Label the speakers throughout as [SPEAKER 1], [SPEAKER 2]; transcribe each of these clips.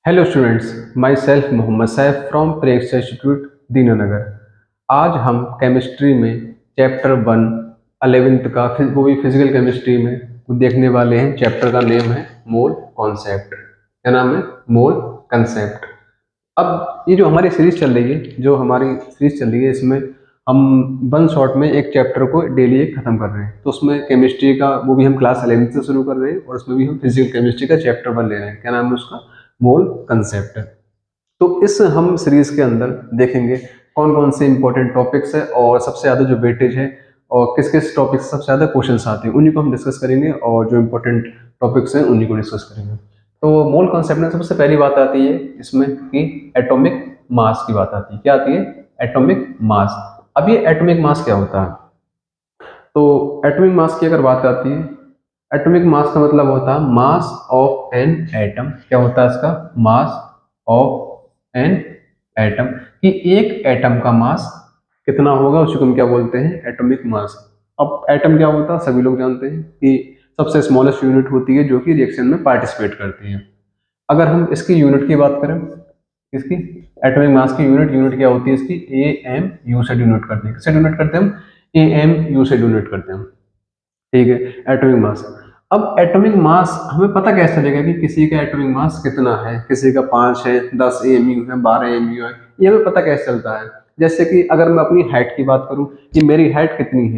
[SPEAKER 1] Hello students, myself Mohammad Saif from प्रेक्स institute Dinanagar. आज हम केमिस्ट्री में चैप्टर 1 11th का वो भी फिजिकल केमिस्ट्री में वो देखने वाले हैं। चैप्टर का नेम है मोल कॉन्सेप्ट। क्या नाम है? मोल कंसेप्ट। अब ये जो हमारी सीरीज चल रही है, इसमें हम वन शॉट में एक चैप्टर को डेली एक खत्म कर रहे हैं। तो उसमें केमिस्ट्री का वो भी हम क्लास 11th से शुरू कर रहे हैं और उसमें भी हम फिजिकल केमिस्ट्री का चैप्टर 1 ले रहे हैं। क्या नाम है उसका? मोल कंसेप्ट। तो इस हम सीरीज के अंदर देखेंगे कौन कौन से इंपॉर्टेंट टॉपिक्स है और सबसे ज़्यादा जो वेटेज है और किस किस टॉपिक से सबसे ज़्यादा क्वेश्चंस आते हैं उन्हीं को हम डिस्कस करेंगे और जो इंपॉर्टेंट टॉपिक्स हैं उन्हीं को डिस्कस करेंगे। तो मोल कॉन्सेप्ट में सबसे पहली बात आती है इसमें कि एटॉमिक मास की बात आती है। क्या आती है? Atomic mass. अब ये एटॉमिक मास क्या होता है? तो एटॉमिक मास की अगर बात आती है, एटॉमिक मास का मतलब होता है मास ऑफ एन एटम। क्या होता है इसका? Mass of an atom. कि एक एटम का मास कितना होगा उसी को हम क्या बोलते हैं? Atomic mass. अब एटम क्या होता है सभी लोग जानते हैं कि सबसे स्मॉलेस्ट यूनिट होती है जो कि रिएक्शन में पार्टिसिपेट करती है। अगर हम इसकी यूनिट की बात करें, इसकी एटॉमिक मास की यूनिट क्या होती है इसकी? ए एम यू से डिनोट करते हैं। किससे डिनोट करते हैं हम? ए एम यू से डिनोट करते हैं हम। ठीक है, एटॉमिक मास। अब एटॉमिक मास हमें पता कैसे चलेगा कि किसी का एटॉमिक मास कितना है? किसी का 5 है, 10 एमयू है, 12 एमयू है, ये हमें पता कैसे चलता है? जैसे कि अगर मैं अपनी हाइट की बात करूं कि मेरी हाइट कितनी है,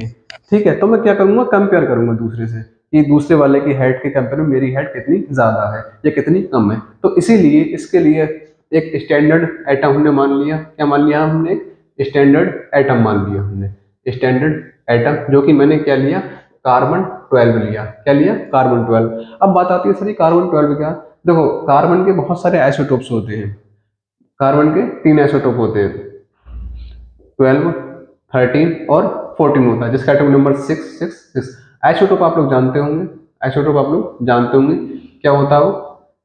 [SPEAKER 1] ठीक है, तो मैं क्या करूंगा? कंपेयर करूंगा दूसरे से कि दूसरे वाले की हाइट के कंपेयर में मेरी हाइट कितनी ज्यादा है या कितनी कम है। तो इसीलिए इसके लिए एक स्टैंडर्ड एटम हमने मान लिया। क्या मान लिया हमने? एक स्टैंडर्ड एटम मान लिया हमने। स्टैंडर्ड एटम जो कि मैंने क्या लिया? कार्बन 12 लिया। क्या लिया? कार्बन 12। अब बात आती है सर कार्बन 12 क्या? देखो, कार्बन के बहुत सारे आइसोटोप्स होते हैं। कार्बन के 3 आइसोटोप होते हैं, 12, 13 और 14 होता है, जिसका एटॉमिक नंबर 666। आइसोटोप आप लोग जानते होंगे। आइसोटोप आप लोग जानते होंगे क्या होता है वो?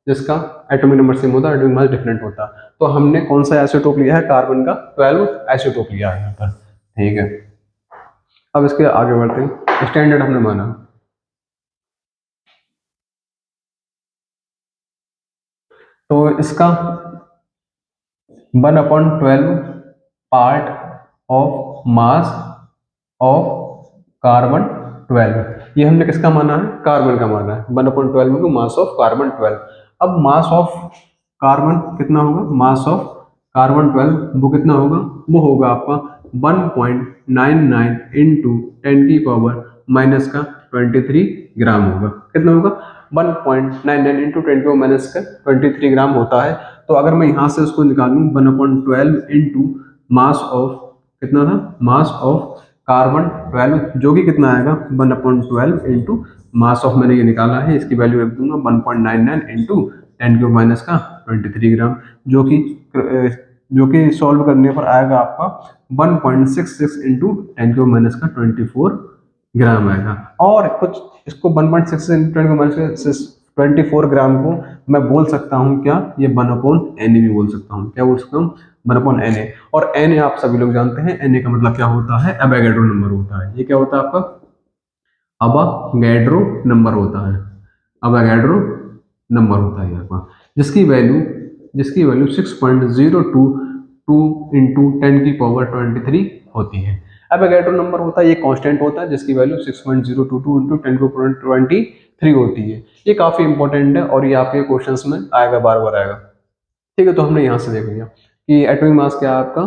[SPEAKER 1] जिसका एटॉमिक नंबर सेम होता है, एटॉमिक मास डिफरेंट होता है। तो हमने कौन सा आइसोटोप लिया है? कार्बन का 12 आइसोटोप लिया है यहाँ पर। ठीक है, अब इसके आगे बढ़ते हैं। स्टैंडर्ड हमने माना, तो इसका 1/12 part of mass of carbon 12। ये हमने किसका माना है? कार्बन का माना है। 1/12 को मास ऑफ कार्बन 12। अब मास ऑफ कार्बन कितना होगा? मास ऑफ कार्बन 12 वो कितना होगा? वो होगा आपका 1.99 इंटू 10⁻⁻³ ग्राम होगा। कितना होगा? 1.99 इंटू 10⁻⁻³ ग्राम होता है। तो अगर मैं यहाँ से उसको निकालूं 1/12 इंटू मास ऑफ, कितना था? मास ऑफ कार्बन 12 जो कि कितना आएगा? 1/12 इंटू मास ऑफ, मैंने ये निकाला है, इसकी वैल्यू रख दूंगा 1.99 इंटू 10⁻⁻⁻ग्राम, जो कि सॉल्व करने पर आएगा आपका 1.66 इंटू 10⁻⁻24 ग्राम आएगा। और कुछ इसको 1.6 इंटू 10⁻⁻24 ग्राम को मैं बोल सकता हूँ क्या? ये 1/Na भी बोल सकता हूँ। क्या बोल सकता हूँ? 1/Na। और Na आप सभी लोग जानते हैं, Na का मतलब क्या होता है? एवोगैड्रो नंबर होता है। ये क्या होता है आपका? अवोगैड्रो नंबर होता है। अवोगैड्रो नंबर होता है आपका, जिसकी वैल्यू 6.022 इंटू 10⁻23 होती है। एवोगैड्रो नंबर होता है, ये कांस्टेंट होता है जिसकी वैल्यू 6.022 इंटू 10⁻23 होती है। ये काफी इंपॉर्टेंट है और ये आपके क्वेश्चंस में आएगा, बार बार आएगा। ठीक है, तो हमने यहाँ से देख लिया कि एटॉमिक मास क्या है आपका,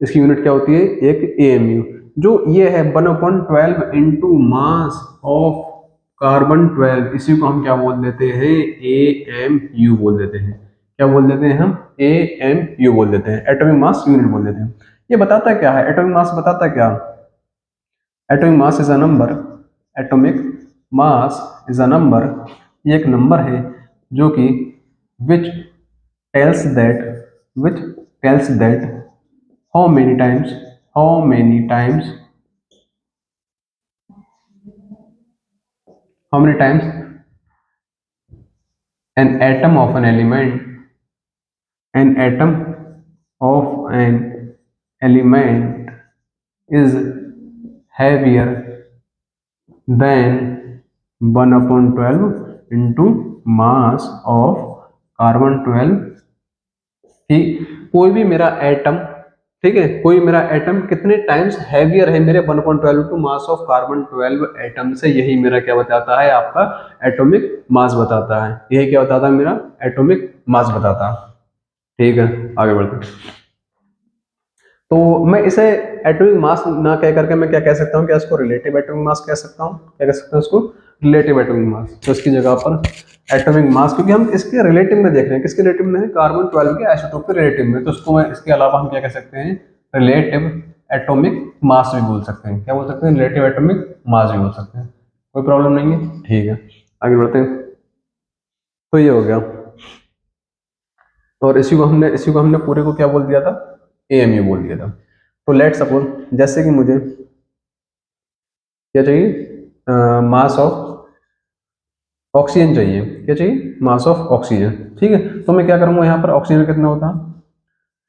[SPEAKER 1] इसकी यूनिट क्या होती है? एक एएमयू। जो ये है 1/12 इंटू मास ऑफ कार्बन 12, इसी को हम क्या बोल देते हैं? ए एम यू बोल देते हैं। क्या बोल देते हैं हम? ए एम यू बोल देते हैं, एटॉमिक मास यूनिट बोल देते हैं। ये बताता क्या है? एटॉमिक मास बताता क्या? Atomic mass is a number. Atomic mass is a number. ये एक नंबर है जो कि which tells that which tells that how many times how many times how many times an atom of an element is heavier than 1/12 into mass of carbon 12 कि कोई भी मेरा atom, ठीक है, कोई मेरा एटम कितने टाइम्स हैवियर है मेरे 1.12 to mass of carbon 12 atom से, यही मेरा क्या बताता है, आपका एटॉमिक मास बताता है। यही क्या बताता है, मेरा एटॉमिक मास बताता है। ठीक है, आगे बढ़ते हैं। तो मैं इसे एटॉमिक मास ना कह करके मैं क्या कह सकता हूँ, क्या इसको रिलेटिव एटॉमिक मास कह सकता हूँ, क्या कह सकता हूँ इसको, रिलेटिव एटॉमिक मास। तो इसकी जगह पर एटॉमिक मास, क्योंकि हम इसके रिलेटिव में देख रहे हैं, किसके रिलेटिव में है, कार्बन 12 के आइसोटोप के रिलेटिव में, तो उसको मैं इसके अलावा हम क्या कह सकते हैं, रिलेटिव एटॉमिक मास भी बोल सकते हैं। क्या बोल सकते हैं, रिलेटिव एटॉमिक मास भी बोल सकते हैं, कोई प्रॉब्लम नहीं है। ठीक है, आगे बढ़ते हैं। तो ये हो गया, और इसी को हमने पूरे को क्या बोल दिया था, एएमयू बोल दिया था। तो लेट सपोज, जैसे कि मुझे क्या चाहिए, मास ऑफ ऑक्सीजन चाहिए, क्या चाहिए, मास ऑफ ऑक्सीजन। ठीक है, तो मैं क्या करूंगा, यहाँ पर ऑक्सीजन कितना होता है,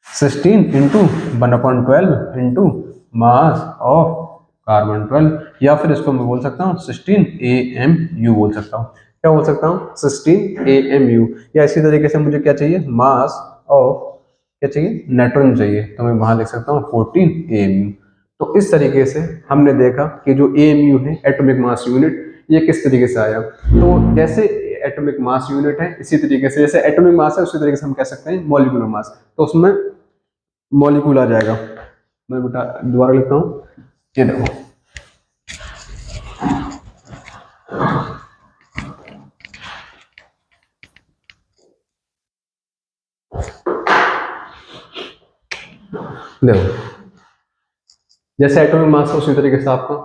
[SPEAKER 1] 16 into 1/12 into mass of carbon 12, या फिर इसको मैं बोल सकता हूँ 16 AMU बोल सकता हूँ। क्या बोल सकता हूँ, 16 AMU। या इसी तरीके से मुझे क्या चाहिए, मास ऑफ क्या चाहिए, नाइट्रोजन चाहिए, तो मैं वहां लिख सकता हूँ 14 AMU। तो इस तरीके से हमने देखा कि जो AMU है, एटॉमिक मास यूनिट, ये किस तरीके से आया। तो जैसे एटॉमिक मास यूनिट है, इसी तरीके से जैसे एटॉमिक मास है, उसी तरीके से हम कह सकते हैं मॉलिक्यूलर मास, तो उसमें मॉलिक्यूल आ जाएगा। मैं बेटा दोबारा लिखता हूँ, ये देखो, देखो जैसे एटॉमिक मास है, उसी तरीके से आपका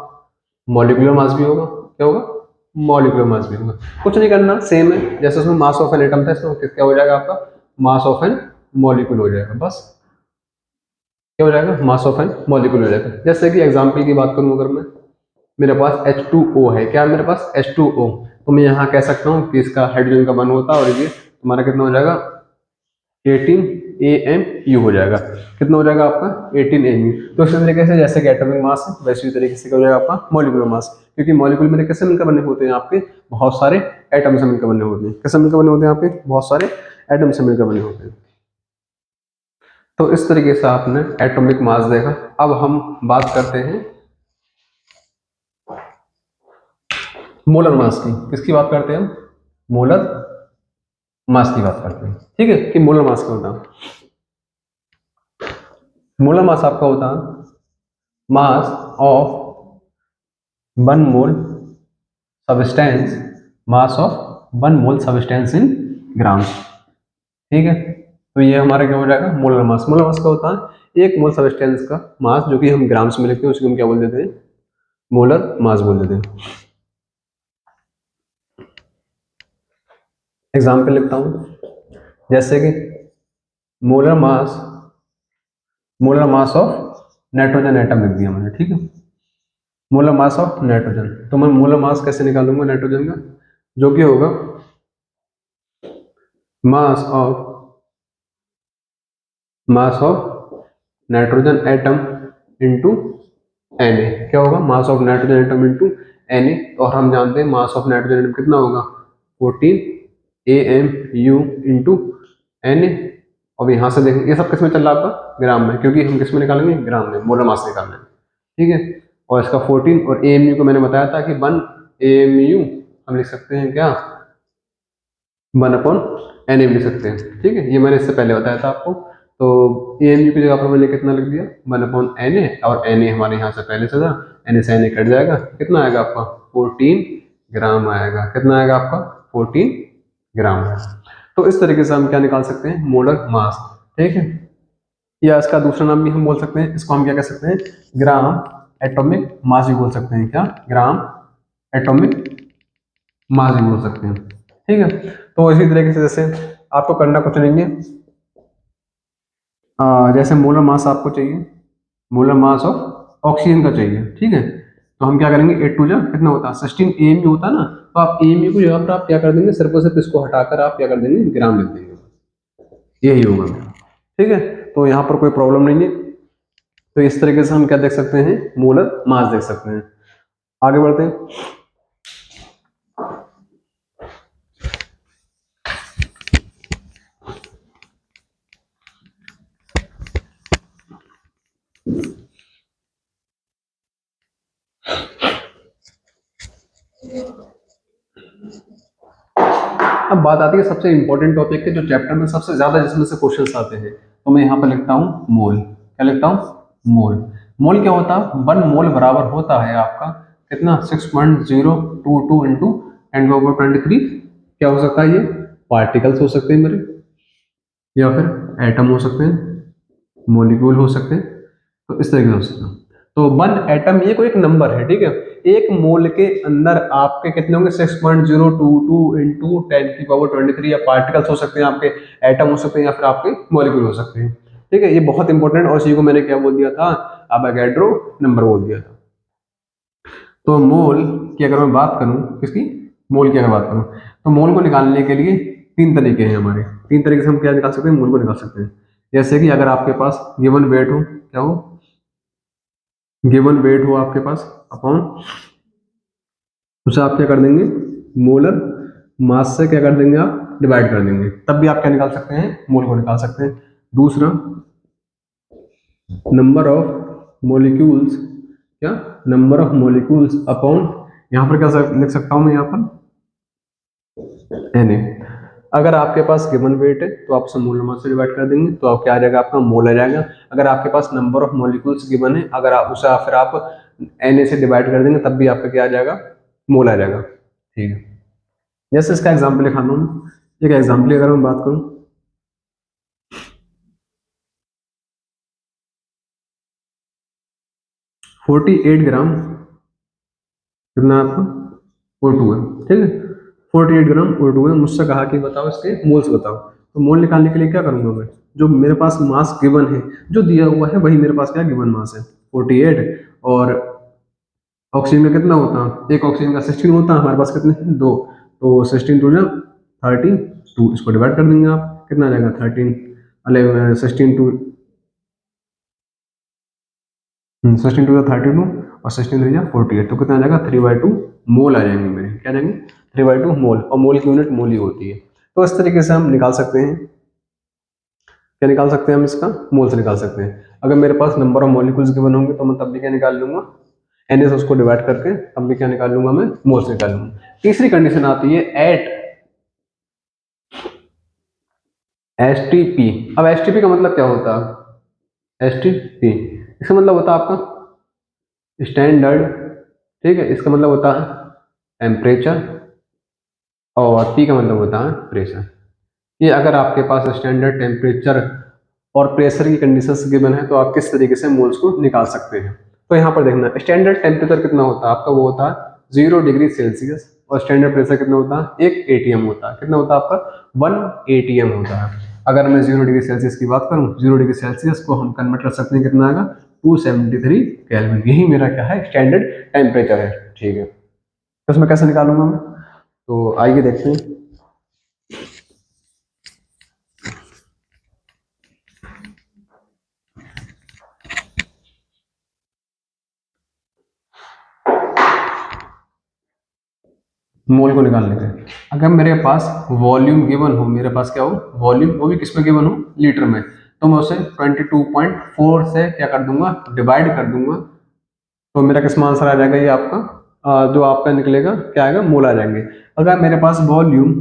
[SPEAKER 1] मॉलिक्यूलर मास भी होगा। क्या होगा, मॉलिक्यूलर मास भी होगा। कुछ नहीं करना, सेम है, जैसे उसमें मास ऑफ एन एटम था, इसमें क्या हो जाएगा आपका, मास ऑफ एन मॉलिक्यूल हो जाएगा। बस क्या हो जाएगा, मास ऑफ एन मॉलिक्यूल हो जाएगा। जैसे कि एग्जांपल की बात करूं, अगर मैं, मेरे पास H2O है, क्या है मेरे पास, H2O, तो मैं यहाँ कह सकता हूँ कि इसका हाइड्रोजन का बंध होता है, और ये तुम्हारा कितना हो जाएगा, 18 AMU हो जाएगा। कितना हो जाएगा आपका, 18 AMU। तो इसी तरीके से जैसे कि एटॉमिक मास है, वैसे ही तरीके से क्या हो जाएगा आपका मॉलिक्यूलर मास, क्योंकि मॉलिक्यूल मेरे किससे मिलकर बने होते हैं, आपके बहुत सारे एटम से मिलकर बने होते हैं। किससे मिलकर बने होते हैं, आपके बहुत सारे एटम से मिलकर बने होते हैं। तो इस तरीके से आपने एटॉमिक मास देखा। अब हम बात करते हैं मोलर मास की। किसकी बात करते हैं हम, मोलर मास की बात करते हैं। ठीक है, कि मोलर मास क्या होता है। मोलर मास आपका होता है mass of 1 mole substance, mass of 1 mole substance in grams. ठीक है, तो ये हमारा क्या हो जाएगा, मोलर मास। मोलर मास क्या होता है, 1 मोल सब्सटेंस का मास, जो कि हम ग्राम्स में लिखते हैं, उसको हम क्या बोल देते हैं, मोलर मास बोल देते हैं। एग्जाम्पल लिखता हूं, जैसे कि molar mass, molar mass of nitrogen atom लिख दिया मैंने। ठीक है, मोलर मास ऑफ नाइट्रोजन, तो मैं मोलर मास कैसे निकालूंगा नाइट्रोजन का, जो कि होगा mass of nitrogen atom into Na। क्या होगा, mass of nitrogen atom into Na, और हम जानते हैं मास ऑफ नाइट्रोजन एटम कितना होगा, 14 AMU इंटू Na। अब यहाँ से देखें, ये सब किस में चल रहा है आपका, ग्राम में, क्योंकि हम किस में निकालेंगे, ग्राम में, मोलर मास निकालना है। ठीक है, और इसका 14, और AMU को मैंने बताया था कि 1 AMU हम लिख सकते हैं क्या, 1/Na भी लिख सकते हैं। ठीक है, ये मैंने इससे पहले बताया था आपको। तो AMU की जगह पर मैंने कितना लिख दिया, 1/Na, और Na हमारे यहाँ से पहले से था, Na से Na कट जाएगा, कितना आएगा आपका, 14 ग्राम आएगा। कितना आएगा आपका, 14 ग्राम आएगा। तो इस तरीके से हम क्या निकाल सकते हैं, मोलर मास। ठीक है, या इसका दूसरा नाम भी हम बोल सकते हैं, इसको हम क्या कह सकते हैं, ग्राम एटॉमिक मास भी बोल सकते हैं। क्या, ग्राम एटॉमिक मास भी बोल सकते हैं। ठीक है, तो इसी तरीके से जैसे आपको करना कुछ नहीं है, जैसे मोलर मास आपको चाहिए, मोलर मास ऑफ ऑक्सीजन का चाहिए। ठीक है, तो हम क्या करेंगे, 8 2 जा कितना होता है, 16 AMU होता है ना, तो आप AMU की जगह पर आप क्या कर देंगे, सिर्फ और सिर्फ इसको हटाकर आप क्या कर देंगे, ग्राम लिख देंगे। यही होगा मेरा। ठीक है, तो यहाँ पर कोई प्रॉब्लम नहीं है। तो इस तरीके से हम क्या देख सकते हैं, मोलर मास देख सकते हैं। आगे बढ़ते हैं। अब बात आती है सबसे इंपॉर्टेंट टॉपिक के, जो चैप्टर में सबसे ज्यादा जिसमें से क्वेश्चंस आते हैं, तो मैं यहाँ पर लिखता हूँ मोल। क्या लिखता हूँ? मोल। मोल क्या होता है? 1 मोल बराबर होता है आपका कितना? 6.022 इंटू 10⁻23। क्या हो सकता है ये? पार्टिकल्स हो सकते हैं मेरे, या फिर एटम हो सकते हैं, मोलिक्यूल हो सकते हैं, तो इस तरीके से हो सकते हैं। तो 1 एटम ये कोई एक नंबर है, ठीक है। 1 मोल के अंदर आपके कितने होंगे? 6.022 इंटू 10⁻23, या पार्टिकल्स हो सकते हैं आपके, एटम हो सकते हैं, या फिर आपके मोलिक्यूल हो सकते हैं, ठीक है। ये बहुत इंपॉर्टेंट, और इसी को मैंने क्या बोल दिया था? अवोगाड्रो नंबर बोल दिया था। तो मोल की अगर मैं बात करूं, किसकी? मोल की अगर बात करूं, तो मोल को निकालने के लिए 3 तरीके हैं हमारे। 3 तरीके से हम क्या निकाल सकते हैं? मोल को निकाल सकते हैं। जैसे कि अगर आपके पास गिवन वेट हो, क्या हो? गिवन वेट हो आपके पास, अपॉन उसे आप क्या कर देंगे? मोलर मास से क्या कर देंगे? आप डिवाइड कर देंगे, तब भी आप क्या निकाल सकते हैं? मोल को निकाल सकते हैं। दूसरा, नंबर ऑफ मोलिक्यूल्स, क्या? नंबर ऑफ मोलिक्यूल्स अपॉन, यहां पर क्या लिख सकता हूं मैं? यहां पर Na। अगर आपके पास गिवन वेट है तो आप उसे मोलर मास से डिवाइड कर देंगे, तो आप क्या आ जाएगा? आपका मोल आ जाएगा। अगर आपके पास नंबर ऑफ मॉलिक्यूल्स गिवन है, अगर आप उसे फिर आप Na से डिवाइड कर देंगे, तब भी आपका क्या आ जाएगा? मोल आ जाएगा, ठीक है। जैसे इसका एग्जाम्पल लिखा दूँ, एक एग्जाम्पल अगर मैं बात करूँ, 48 ग्राम कितना आपका? O2 है, ठीक है। 48 ग्राम O2 है। मुझसे कहा कि बताओ इसके मोल्स बताओ। तो मोल निकालने के लिए क्या करूंगा मैं? जो मेरे पास मास गिवन है, जो दिया हुआ है, वही मेरे पास क्या गिवन मास है, 48। और ऑक्सीजन का कितना होता है? एक ऑक्सीजन का 16 होता है, हमारे पास कितने हैं? 2। तो 16 टू 32, इसको डिवाइड कर देंगे आप, कितना आ जाएगा? 13 11 16 टू 32 और 16 3 48, तो कितना आ जाएगा? 3/2 मोल आ जाएंगे मेरे। क्या जाएंगे? 3/2 मोल, और मोल की यूनिट मोल ही होती है। तो इस तरीके से हम निकाल सकते हैं। क्या निकाल सकते हैं हम? इसका मोल से निकाल सकते हैं। अगर मेरे पास नंबर ऑफ मॉलिक्यूल्स गिवन होंगे तो मैं तब भी क्या निकाल लूंगा? Na से उसको डिवाइड करके तब भी क्या निकाल लूंगा? मैं मोल से निकाल लूंगा। तीसरी कंडीशन आती है एट STP। अब STP का मतलब क्या होता है? STP इसका मतलब होता है आपका स्टैंडर्ड, ठीक है। इसका मतलब होता है टेम्परेचर, और P का मतलब होता है प्रेशर। ये अगर आपके पास स्टैंडर्ड टेम्परेचर और प्रेशर की कंडीशंस गिवन है, तो आप किस तरीके से मोल्स को निकाल सकते हैं। तो यहाँ पर देखना, स्टैंडर्ड टेम्परेचर कितना होता है आपका? वो होता है 0 डिग्री सेल्सियस। और स्टैंडर्ड प्रेशर कितना होता है? 1 ATM होता है। कितना होता है आपका? 1 ATM होता है। अगर मैं 0 डिग्री सेल्सियस की बात करूँ, 0 डिग्री सेल्सियस को हम कन्वर्ट कर सकते हैं, कितना आएगा? 273 केल्विन। यही मेरा क्या है? स्टैंडर्ड टेम्परेचर है, ठीक है। तो इसमें कैसे निकालूंगा मैं? तो आइए देखते हैं। मोल को निकालने के, अगर मेरे पास वॉल्यूम गिवन हो, मेरे पास क्या हो? वॉल्यूम, वो भी किस में गिवन हो? लीटर में। तो मैं उसे 22.4 से क्या कर दूंगा? डिवाइड कर दूंगा। तो मेरा किस में आंसर आ जाएगा? ये आपका जो आपका निकलेगा क्या आएगा? मोल आ जाएंगे। अगर मेरे पास वॉल्यूम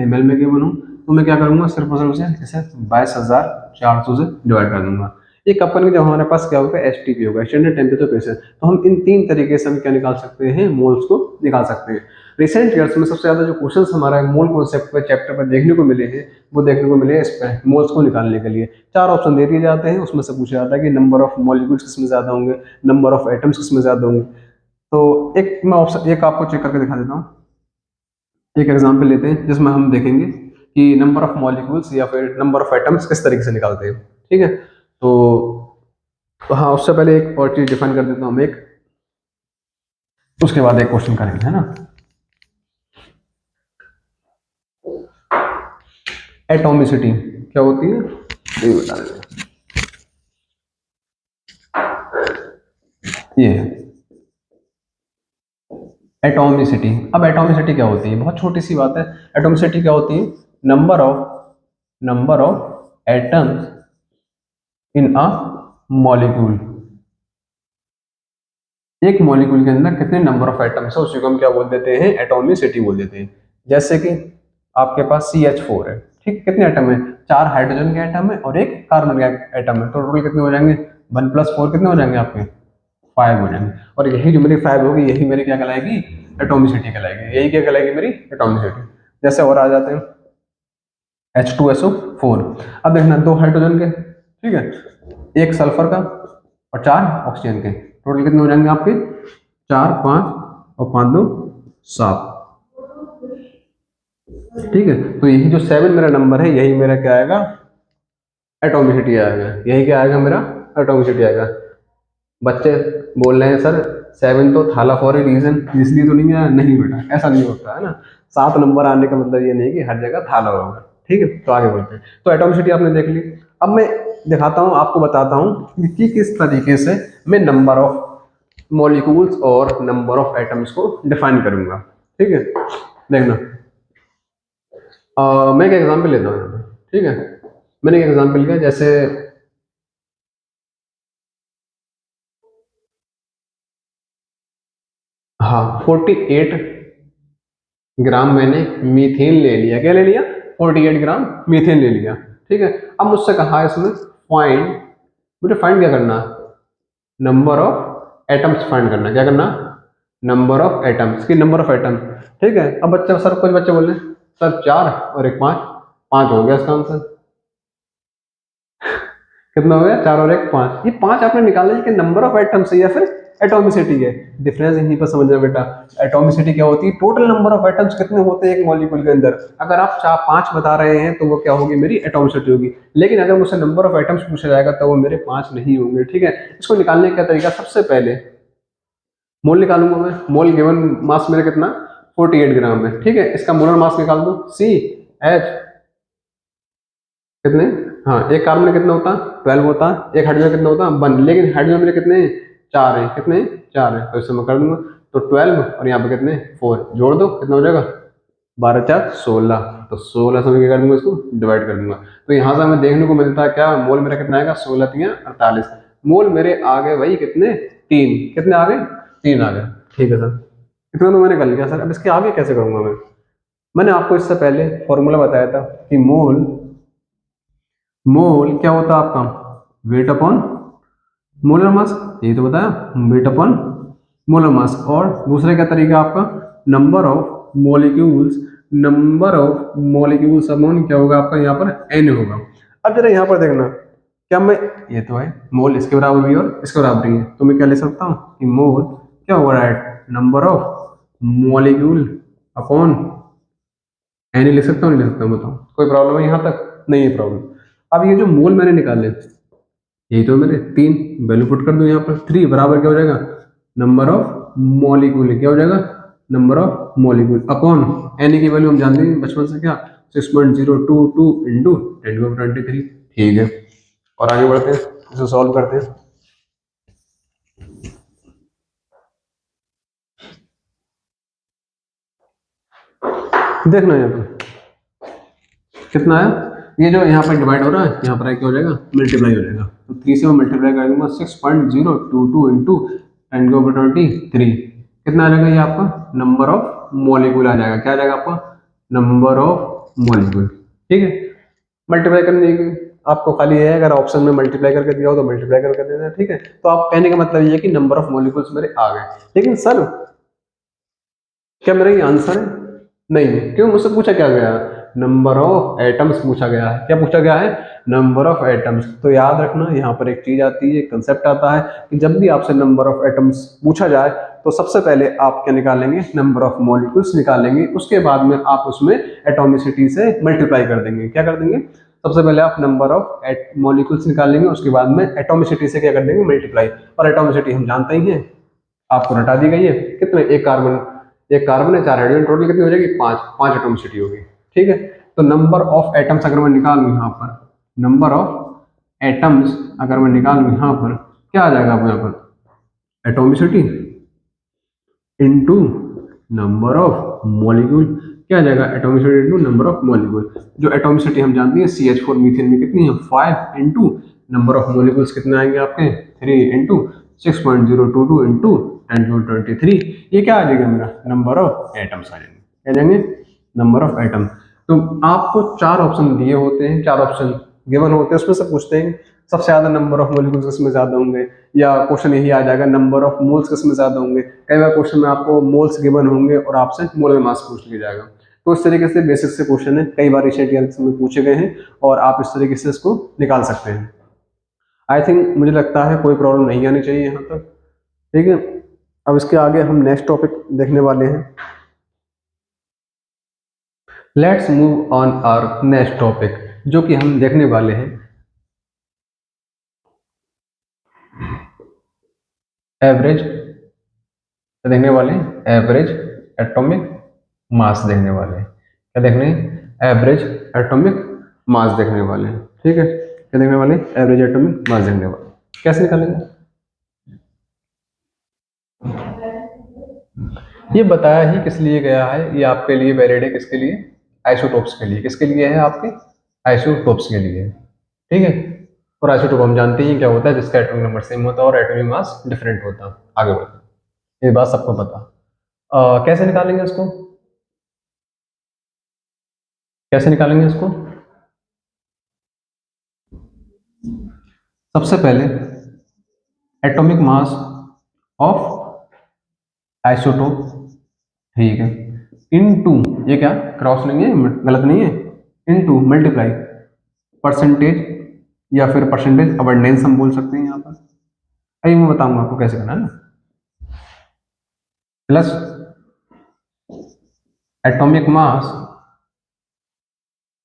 [SPEAKER 1] ml में गिवन हो, तो मैं क्या करूंगा? सिर्फ और सिर्फ उसे जैसे 22,400 से डिवाइड कर दूंगा। एक अपन के जब हमारे पास क्या होगा? STP होगा, स्टैंडर्ड टेम्परेचर प्रेशर। तो हम इन 3 तरीके से हम क्या निकाल सकते हैं? मोल्स को निकाल सकते हैं। रिसेंट ईयर्स में सबसे ज्यादा जो क्वेश्चंस हमारा मोल कॉन्सेप्ट पर चैप्टर पर देखने को मिले हैं, वो देखने को मिले हैं इस पर, मोल्स को निकालने के लिए 4 ऑप्शन दे दिए जाते हैं। उसमें से पूछा जाता है कि नंबर ऑफ मॉलिक्यूल्स किसमें ज्यादा होंगे, नंबर ऑफ एटम्स किसमें ज्यादा होंगे। तो एक मैं ऑप्शन एक आपको चेक करके दिखा देता हूँ। एक एग्जांपल लेते हैं जिसमें हम देखेंगे कि नंबर ऑफ मॉलिक्यूल्स या फिर नंबर ऑफ एटम्स किस तरीके से निकालते हैं, ठीक है। तो हाँ, उससे पहले एक और चीज डिफाइन कर देता हूँ मैं, एक उसके बाद एक क्वेश्चन करेंगे, है ना। एटॉमिसिटी क्या होती है ये बता देते हैं। ये है एटॉमिसिटी। अब एटॉमिसिटी क्या होती है? बहुत छोटी सी बात है। एटॉमिसिटी क्या होती है? Number of atoms in a molecule. एक मॉलिक्यूल के अंदर कितने नंबर ऑफ एटम्स है, उसी को हम क्या बोल देते हैं? एटॉमिसिटी बोल देते हैं। जैसे कि आपके पास CH4 है, ठीक, कितने एटम है, 4 हाइड्रोजन के एटम है और एक कार्बन का एटम है, तो टोटल कितने हो जाएंगे, 1 + 4 कितने हो जाएंगे आपके, 5 हो जाएंगे। और यही जो मेरी 5 होगी यही मेरी क्या कहलाएगी, एटॉमिसिटी कहलाएगी, यही क्या कहलाएगी मेरी एटॉमिसिटी। जैसे और आ जाते हैं H2SO4। अब देखना 2 हाइड्रोजन के, ठीक है, एक सल्फर का और 4 ऑक्सीजन के, टोटल कितने हो जाएंगे आपके, 4 5 और 5 2 7, ठीक है। तो यही जो 7 मेरा नंबर है यही मेरा क्या आएगा, एटॉमिसिटी आएगा, यही क्या आएगा मेरा, एटॉमिसिटी आएगा। बच्चे बोल रहे हैं सर 7 तो थाला फॉर ए रीजन, इसलिए तो नहीं आया, नहीं बेटा ऐसा नहीं होता है ना, 7 नंबर आने का मतलब ये नहीं कि हर जगह थाला होगा, ठीक है। तो आगे बढ़ते हैं, तो एटॉमिसिटी आपने देख ली। अब मैं दिखाता हूँ, आपको बताता हूँ कि किस तरीके से मैं नंबर ऑफ मॉलिक्यूल्स और नंबर ऑफ एटम्स को डिफाइन करूंगा, ठीक है। देखना मैं एक एग्जाम्पल लेता हूँ यहाँ पे, ठीक है। मैंने एक एग्जाम्पल लिया, जैसे हाँ 48 ग्राम मैंने मीथेन ले लिया, क्या ले लिया, 48 ग्राम मीथेन ले लिया, ठीक है। अब मुझसे कहा है इसमें फाइंड, मुझे फाइंड क्या करना, नंबर ऑफ एटम्स फाइंड करना, क्या करना, नंबर ऑफ एटम्स की, नंबर ऑफ एटम, ठीक है। अब बच्चे, सर कुछ बच्चे बोल रहे हैं सर 4 और एक 5, 5 हो गया इसका आंसर, कितना हो गया, 4 और एक 5, ये 5 आपने निकाला है कि नंबर ऑफ एटम्स है या फिर एटॉमिसिटी है, डिफरेंस यहीं पर समझना बेटा। एटॉमिसिटी क्या होती है, टोटल नंबर ऑफ एटम्स कितने होते हैं एक मॉलिक्यूल के अंदर, अगर आप 5 बता रहे हैं तो वो क्या होगी, मेरी एटॉमिसिटी होगी। लेकिन अगर मुझसे नंबर ऑफ एटम्स पूछा जाएगा तो वो मेरे 5 नहीं होंगे, ठीक है। इसको निकालने का तरीका, सबसे पहले मोल निकालूंगा मैं, मोल गिवन मास मेरा कितना, 48 ग्राम है, ठीक है। इसका मोलर मास निकाल दो, CH कितने, हाँ एक कार्बन में कितना होता है, 12 होता है, एक हाइड्रोजन कितना होता है, 1, लेकिन हाइड्रोजन में कितने हैं, 4 है, कितने, 4 है, तो इसे मैं कर दूंगा। तो 12 और यहाँ पे कितने, 4, जोड़ दो कितना हो जाएगा, 12 4 16, तो 16 से मैं क्या कर दूंगा, इसको डिवाइड कर दूंगा। तो यहाँ से हमें देखने को मिलता है क्या, मोल मेरा कितना आएगा, 16 3 48, मोल मेरे आ गए भाई कितने, 3, कितने आ गए, 3 आ गए, ठीक है सर। इतना तो मैंने कर लिया सर, अब इसके आगे कैसे करूंगा मैं, मैंने आपको इससे पहले फॉर्मूला बताया था कि मोल, मोल क्या होता है आपका, वेट अपॉन मोलर मास, यही तो बताया, वेट अपॉन मोलर मास। और दूसरा क्या तरीका आपका, number of molecules, number of molecules upon क्या होगा आपका, यहाँ पर n होगा। अब जरा यहाँ पर देखना, क्या मैं, ये तो है मोल इसके बराबर भी और इसके बराबर भी है, तो मैं क्या ले सकता हूँ कि मोल क्या होगा, right, number of molecule upon n ही लिख सकता हूँ, नहीं लिख सकता हूँ, बताओ कोई प्रॉब्लम है यहाँ तक, नहीं है प्रॉब्लम। अब ये जो मोल मैंने निकाले, यही तो मेरे 3, वैल्यू पुट कर दो यहाँ पर, 3 बराबर क्या हो जाएगा, नंबर ऑफ मॉलिक्यूल, क्या हो जाएगा, number of molecule upon N की वैल्यू हम जानते हैं बचपन से, क्या 6.022 इंटू 10⁻23, ठीक है। और आगे बढ़ते हैं, इसे सॉल्व करते हैं। देखना यहाँ पर कितना है, ये जो यहाँ पर डिवाइड हो रहा है, यहाँ पर क्या हो जाएगा, मल्टीप्लाई हो जाएगा, तो 3 से मैं मल्टीप्लाई कर दूंगा, 6.022 इंटू 10⁻23, कितना आ जाएगा ये आपका, नंबर ऑफ मॉलिक्यूल आ जाएगा, क्या आ जाएगा आपका, नंबर ऑफ मॉलिक्यूल, ठीक है। मल्टीप्लाई करने की आपको खाली है, अगर ऑप्शन में मल्टीप्लाई करके दिया हो तो मल्टीप्लाई करके देना, ठीक है। तो आप कहने का मतलब ये है कि नंबर ऑफ मॉलिक्यूल्स मेरे आ गए, लेकिन सर क्या मेरा ये आंसर है, नहीं है, क्यों, मुझसे पूछा क्या गया, नंबर ऑफ एटम्स पूछा गया है, क्या पूछा गया है, नंबर ऑफ एटम्स। तो याद रखना यहाँ पर एक चीज आती है, कंसेप्ट आता है कि जब भी आपसे नंबर ऑफ एटम्स पूछा जाए तो सबसे पहले आप क्या निकालेंगे, नंबर ऑफ मॉलिक्यूल्स निकालेंगे, उसके बाद में आप उसमें एटोमिसिटी से मल्टीप्लाई कर देंगे, क्या कर देंगे, सबसे पहले आप नंबर ऑफ मॉलिक्यूल्स निकालेंगे, उसके बाद में एटोमिसिटी से क्या कर देंगे, मल्टीप्लाई। और एटोमिसिटी हम जानते ही हैं, आपको हटा दी गई है, कितने, एक कार्बन है, 4 हाइड्रोजन, टोटल कितनी हो जाएगी, 5, 5 एटॉमिसिटी होगी, ठीक है। तो नंबर ऑफ एटम्स अगर मैं निकालूं यहाँ पर, नंबर ऑफ एटम्स अगर मैं निकालूं यहाँ पर, क्या आ जाएगा आपको यहाँ पर, atomicity into number of molecule, क्या आ जाएगा, atomicity into number of molecule. जो एटॉमिसिटी हम जानते हैं CH4 मीथेन में कितनी है, 5 इंटू नंबर ऑफ मॉलिक्यूल्स कितने आएंगे आपके, 3 इंटू 6.022 इंटू 10⁻23, ये क्या आ जाएगा मेरा, नंबर ऑफ एटम्स आ जाएंगे, क्या जाएंगे, नंबर ऑफ एटम। तो आपको 4 ऑप्शन दिए होते हैं, 4 ऑप्शन गिवन होते हैं, उसमें से पूछते हैं सबसे ज्यादा नंबर ऑफ मॉलिक्यूल्स किसमें ज्यादा होंगे, या क्वेश्चन यही आ जाएगा नंबर ऑफ मोल्स किसमें ज्यादा होंगे। कई बार क्वेश्चन में आपको मोल्स गिवन होंगे और आपसे मोलर मास पूछ लिया जाएगा। तो इस तरीके से बेसिक से क्वेश्चन है, कई बार रिसेंट ईयर में पूछे गए हैं और आप इस तरीके से इसको निकाल सकते हैं। आई थिंक मुझे लगता है कोई प्रॉब्लम नहीं आनी चाहिए यहाँ तक। ठीक है, अब इसके आगे हम नेक्स्ट टॉपिक देखने वाले हैं। Let's move on our next topic, जो कि हम देखने वाले हैं एवरेज, देखने वाले हैं एवरेज एटॉमिक मास देखने वाले हैं। क्या देखने हैं? एवरेज एटॉमिक मास देखने वाले हैं। ठीक है, क्या देखने वाले? एवरेज एटॉमिक मास देखने वाले। कैसे निकालेंगे? ये बताया ही किस लिए गया है, ये आपके लिए वैलिड है, किसके लिए? आइसोटोप्स के लिए। किसके लिए है? आपके आइसोटोप्स के लिए। ठीक है, और आइसोटोप हम जानते ही क्या होता है, जिसका एटॉमिक नंबर सेम होता है और एटॉमिक मास डिफरेंट होता है। आगे बढ़ते हैं, ये बात सबको पता। कैसे निकालेंगे इसको? कैसे निकालेंगे इसको? सबसे पहले एटॉमिक मास ऑफ आइसोटोप, ठीक है, इनटू, ये क्या क्रॉस नहीं है, गलत नहीं है, इनटू मल्टीप्लाई परसेंटेज या फिर परसेंटेज अबंडेंस हम बोल सकते हैं यहाँ पर। अभी मैं बताऊंगा आपको कैसे करना है ना। प्लस एटॉमिक मास,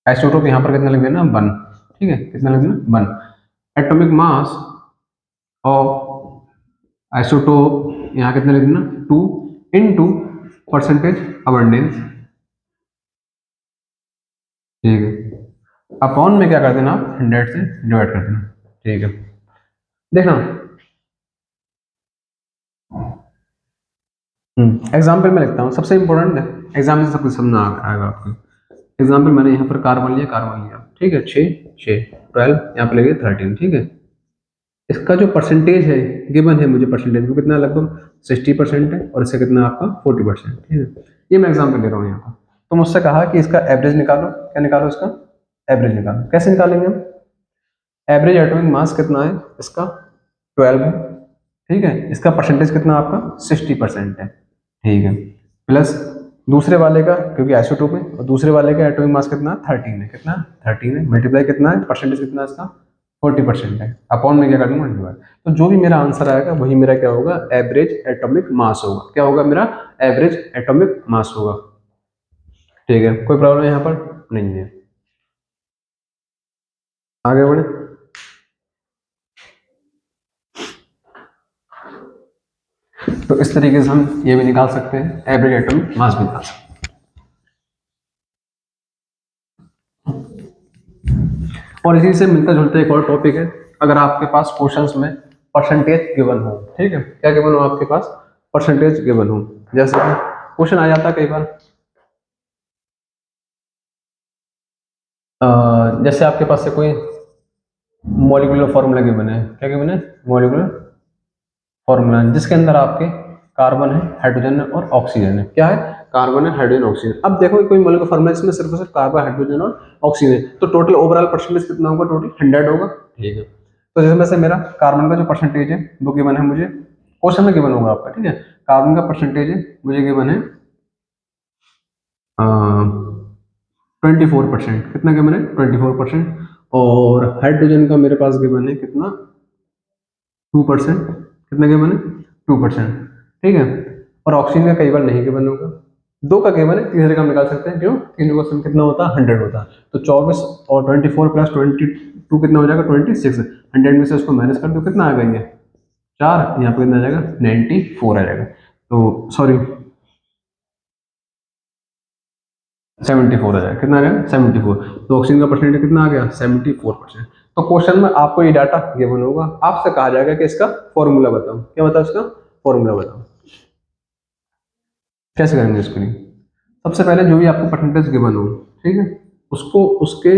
[SPEAKER 1] आइसोटोप यहाँ पर कितना लिख देना? 1। ठीक है, कितना लिख देना? 1। एटॉमिक मास ऑफ आइसोटोप यहाँ कितना लिख देना? 2 इनटू परसेंटेज अबंडेंस। ठीक है, अपॉन में क्या कर देना? 100 से डिवाइड कर देना। ठीक है, देखना एग्जाम्पल में लिखता हूँ। सबसे इंपॉर्टेंट एग्जाम्पल से सब कुछ समझ आएगा आपको। एग्जाम्पल मैंने यहाँ पर कार्बन लिया, ठीक है, 6 12, यहाँ पर लगे 13। ठीक है, इसका जो परसेंटेज है गिवन है मुझे, परसेंटेज वो कितना? लगभग 60% है, और इससे कितना आपका 40%। ठीक है, ये मैं एग्जाम्पल दे रहा हूँ यहाँ पर। तो मुझसे कहा कि इसका एवरेज निकालो। क्या निकालो? इसका एवरेज निकालो। कैसे निकालेंगे हम? एवरेज एटॉमिक मास कितना है इसका? 12 है। ठीक है, इसका परसेंटेज कितना आपका? 60% है। ठीक है, प्लस दूसरे वाले का, क्योंकि आइसोटोप है, और दूसरे वाले का एटॉमिक मास कितना? 13 है। कितना? 13 है। मल्टीप्लाई कितना है? परसेंटेज कितना है इसका? 40% है। अपॉन में क्या कर दूंगा? डिवाइड। तो जो भी मेरा आंसर आएगा वही मेरा क्या होगा? एवरेज एटॉमिक मास होगा। क्या होगा? मेरा एवरेज एटॉमिक मास होगा। ठीक है, कोई प्रॉब्लम यहाँ पर नहीं है। आगे बढ़े। तो इस तरीके से हम ये भी निकाल सकते हैं, एवरेज एटॉमिक मास भी निकाल सकते हैं। और इसी से मिलता जुलता एक और टॉपिक है, अगर आपके पास क्वेश्चंस में परसेंटेज गिवन हो। ठीक है, क्या गिवन हो आपके पास? परसेंटेज गिवन हो। जैसे कि क्वेश्चन आ जाता है कई बार, जैसे आपके पास से कोई मॉलिक्यूलर फॉर्मूला गिवन है। क्या गिवन है? मॉलिक्यूलर फॉर्मूला, जिसके अंदर आपके कार्बन है, हाइड्रोजन है और ऑक्सीजन है। क्या है? कार्बन है, हाइड्रोजन, ऑक्सीजन। अब देखो कोई मॉलिक्यूलर फॉर्मूला इसमें सिर्फ और सिर्फ कार्बन, हाइड्रोजन और ऑक्सीजन है, तो टोटल ओवरऑल परसेंटेज कितना होगा? टोटल 100 होगा। ठीक है, तो जिसमें से मेरा कार्बन का जो परसेंटेज है वो गिवन है मुझे, क्वेश्चन में गिवन होगा आपका। ठीक है, कार्बन का परसेंटेज है मुझे गिवन है 24%। कितना गिवन है? 24%। और हाइड्रोजन का मेरे पास गिवन है कितना? 2%। कितना गिवन है? 2%। ठीक है, और ऑक्सीजन का कई बार नहीं गिवन होगा। 2 का गिवन है, तीसरे का हम निकाल सकते हैं। क्यों? तीनों का सम कितना होता है? 100 होता है। तो 24 और 24 प्लस 22 कितना हो जाएगा? 26। 100 में से उसको माइनस कर दो, कितना आ गई है? 4। यहाँ पे कितना आ जाएगा? 94 आ जाएगा। तो सॉरी 74 आ जाएगा। कितना आ जाएगा? 74। तो ऑक्सीजन का परसेंटेज कितना आ गया? 74%। तो क्वेश्चन में आपको ये डाटा गिवन होगा, आपसे कहा जाएगा कि इसका फॉर्मूला बताओ। क्या बताओ? इसका फॉर्मूला बताओ। कैसे करेंगे इसके लिए? सबसे पहले जो भी आपको परसेंटेज गिवन हो, ठीक है, उसको उसके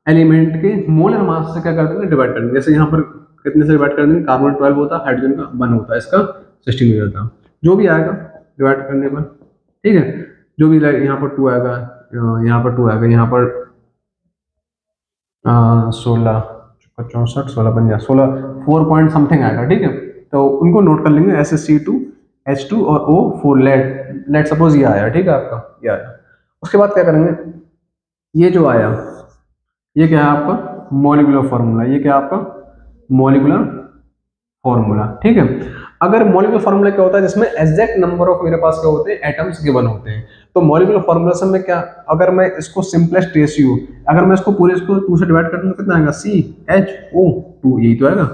[SPEAKER 1] एलिमेंट के मोलर मास से क्या कर देंगे? डिवाइड कर देंगे। जैसे यहाँ पर कितने से डिवाइड कर देंगे? कार्बन 12 होता है, हाइड्रोजन का 1 होता है, इसका 16 हो जाता है। जो भी आएगा डिवाइड करने पर, ठीक है, जो भी यहाँ पर 2 आएगा, यहाँ पर 2 आएगा, यहाँ पर 16 64 16 4 पॉइंट समथिंग आएगा, ठीक है। तो उनको नोट कर लेंगे, SSC2H2 और O4, लेट सपोज ये आया, ठीक है, आपका ये आया। उसके बाद क्या करेंगे, ये जो आया ये क्या है आपका मॉलिक्यूलर फार्मूला, ये क्या है आपका मॉलिक्यूलर फॉर्मूला, ठीक है। अगर मॉलिक्यूलर फार्मूला क्या होता है, जिसमें एग्जैक्ट नंबर ऑफ मेरे पास क्या होते हैं, एटम्स गिवन होते हैं। तो मॉलिक्यूलर फार्मूला से मैं क्या, अगर मैं इसको सिंपलेस्ट रेशियो, अगर मैं इसको पूरे इसको 2 से डिवाइड कर दूंगा, कितना आएगा, CHO2, यही तो आएगा।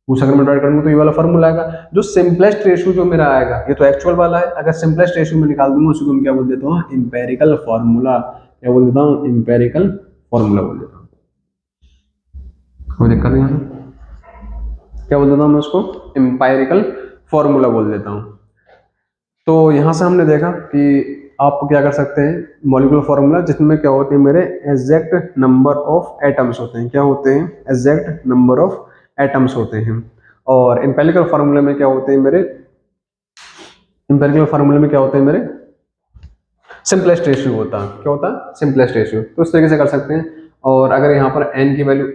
[SPEAKER 1] 2 से अगर मैं डिवाइड करूंगा तो ये वाला फार्मूला आएगा। जो सिंपलेस्ट रेशियो जो मेरा आएगा, ये तो एक्चुअल वाला है, अगर सिंपलेस्ट रेशियो में निकाल दूंगा उसको मैं क्या बोल देता हूँ, इंपेरिकल फार्मूला। क्या बोल देता हूँ, इंपेरिकल फार्मूला बोल देता हूँ। कोई दिक्कत नहीं है, क्या बोल देता हूँ मैं उसको, एम्पायरिकल फॉर्मूला बोल देता हूँ। तो यहाँ से हमने देखा कि आप क्या कर सकते हैं, मॉलिक्यूलर फार्मूला जिसमें क्या होते हैं, मेरे एग्जैक्ट नंबर ऑफ एटम्स होते हैं, क्या होते हैं, एग्जैक्ट नंबर ऑफ एटम्स होते हैं। और एम्पेरिकल फार्मूला में क्या होते हैं मेरे, एम्पेरिकल फार्मूला में क्या होते हैं मेरे, सिंपलेस्ट रेशियो होता है, क्या होता है, सिंपलेस्ट रेशियो। तो इस तरीके से कर सकते हैं। और अगर यहाँ पर एन की वैल्यू,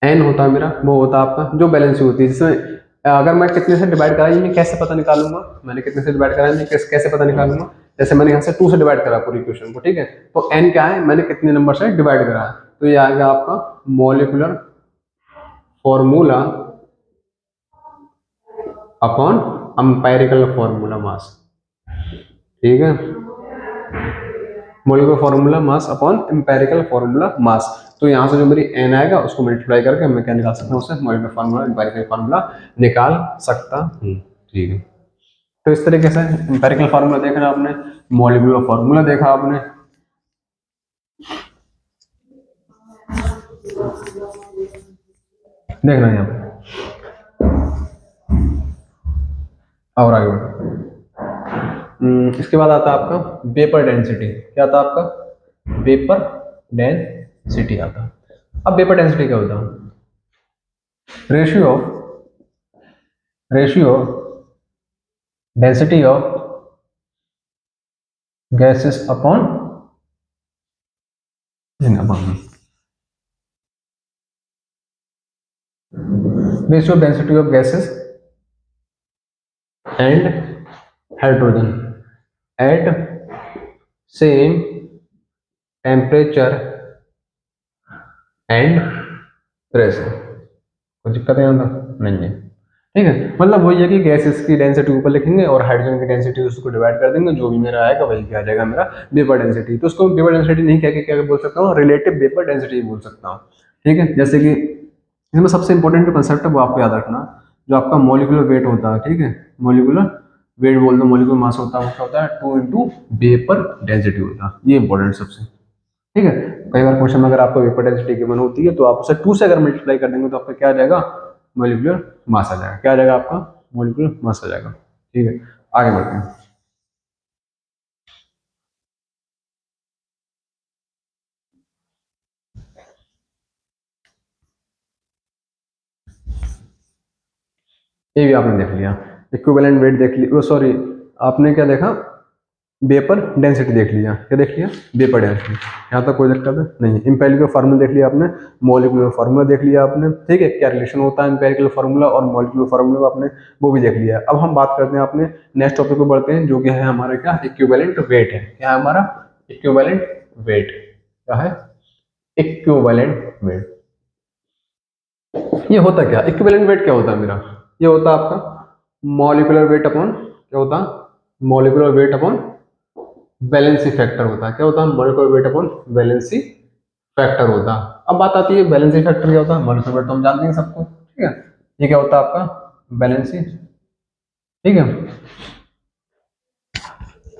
[SPEAKER 1] एन होता है मेरा, वो होता है आपका जो बैलेंस होती है, जिसमें अगर मैं कितने से डिवाइड करा, ये मैं कैसे पता निकालूंगा, मैंने कितने से डिवाइड करा है, मैं कैसे पता निकालूंगा। जैसे मैंने यहाँ से 2 से डिवाइड करा पूरी क्वेश्चन को, ठीक है, तो एन क्या है, मैंने कितने नंबर से डिवाइड करा है, तो ये आएगा आपका molecular formula upon empirical formula mass, ठीक है, molecular formula mass upon empirical formula mass. तो यहाँ से जो मेरी एन आएगा उसको मल्टीप्लाई करके मैं क्या निकाल सकता हूँ, उससे मॉलिक्यूलर फार्मूला एम्पिरिकल फार्मूला निकाल सकता हूँ, ठीक है। तो इस तरीके से एम्पिरिकल फार्मूला देखा आपने, मॉलिक्यूलर फार्मूला देखा आपने, देख रहे हैं आप, और आगे बढ़ो। इसके बाद आता है आपका वेपर डेंसिटी, क्या आता है आपका, वेपर डेंसिटी आता है। अब वेपर डेंसिटी क्या होता है, ratio ratio density of gases upon ratio of density of gases and hydrogen at same temperature and pressure. कोई दिक्कत है नहीं है, ठीक है। मतलब वही है कि गैसेस की डेंसिटी ऊपर लिखेंगे और हाइड्रोजन की डेंसिटी उसको डिवाइड कर देंगे, जो भी मेरा आएगा वही क्या आ जाएगा मेरा वेपर डेंसिटी। तो उसको वेपर डेंसिटी नहीं कह के क्या बोल सकता हूँ, रिलेटिव वेपर डेंसिटी बोल सकता हूँ, ठीक है। जैसे कि इसमें सबसे इंपॉर्टेंट जो कंसेप्ट है वो आपको याद रखना, जो आपका मॉलिक्यूलर वेट होता है, ठीक है, मॉलिक्यूलर वेट बोल दो, मॉलिक्यूलर मास होता है, वो क्या होता है, 2 इंटू वेपर डेंसिटी होता है, ये इंपॉर्टेंट सबसे, ठीक है। कई बार क्वेश्चन में अगर आपको वेपर डेंसिटी गिवन होती है तो आप उसे 2 से अगर मल्टीप्लाई कर देंगे तो आपका क्या आ जाएगा, मॉलिक्यूलर मास आ जाएगा, क्या आ जाएगा आपका मॉलिक्यूलर मास आ जाएगा, ठीक है। आगे बढ़ते हैं। ये भी आपने देख लिया, इक्विवेलेंट वेट देख लिया, सॉरी आपने क्या देखा, वेपर डेंसिटी देख लिया, क्या देख लिया, वेपर डेंसिटी, यहाँ तक कोई दिक्कत नहीं है। इंपेरिकल फार्मूला देख लिया आपने, मॉलिक्यूलर फार्मूला देख लिया आपने, ठीक है, क्या रिलेशन होता है इंपेरिकल फार्मूला और मॉलिक्यूलर फार्मूला आपने वो भी देख लिया। अब हम बात करते हैं अपने नेक्स्ट टॉपिक को बढ़ते हैं, जो कि है हमारा क्या, इक्विवेलेंट वेट है, क्या है हमारा इक्विवेलेंट वेट, क्या है इक्विवेलेंट वेट। ये होता क्या, इक्विवेलेंट वेट क्या होता है मेरा, ये होता है आपका मॉलिक्यूलर वेट अपॉन, क्या होता है molecular weight upon valency factor होता है, क्या होता है molecular weight upon valency factor होता है। अब बात आती है वैलेंसी फैक्टर क्या होता है, मॉलिक्यूलर वेट तो हम जानते हैं सबको, ठीक है, ये क्या होता है आपका वैलेंसी, ठीक है,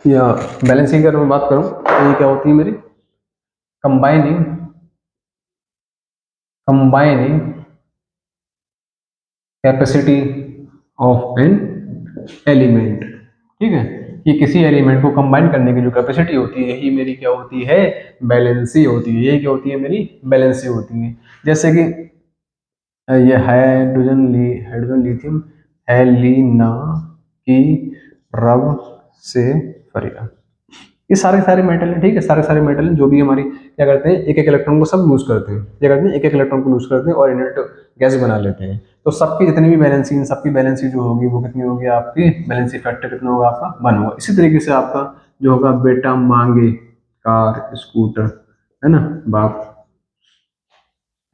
[SPEAKER 1] या वैलेंसी की अगर मैं बात करूं तो ये क्या होती है मेरी combining combining capacity of an element, ठीक है, कि किसी एलिमेंट को कंबाइन करने की जो कैपेसिटी होती है यही मेरी क्या होती है, बैलेंसी होती है, यही क्या होती है मेरी बैलेंसी होती है। जैसे कि ये हाइड्रोजन लिथियम हेलिना की रब सेफरिया। ये सारे मेटल हैं, ठीक है, सारे मेटल हैं जो भी हमारी क्या करते हैं, एक एक इलेक्ट्रॉन को सब लूज करते हैं, क्या करते हैं, एक एक इलेक्ट्रॉन को लूज करते हैं और इनर्ट गैस बना लेते हैं। तो सबकी जितनी भी वैलेंसी, इन सबकी वैलेंसी जो होगी वो कितनी होगी, आपकी वैलेंसी फैक्टर कितना होगा, आपका 1 होगा। इसी तरीके से आपका जो होगा बेटा मांगे कार स्कूटर, है ना, बाप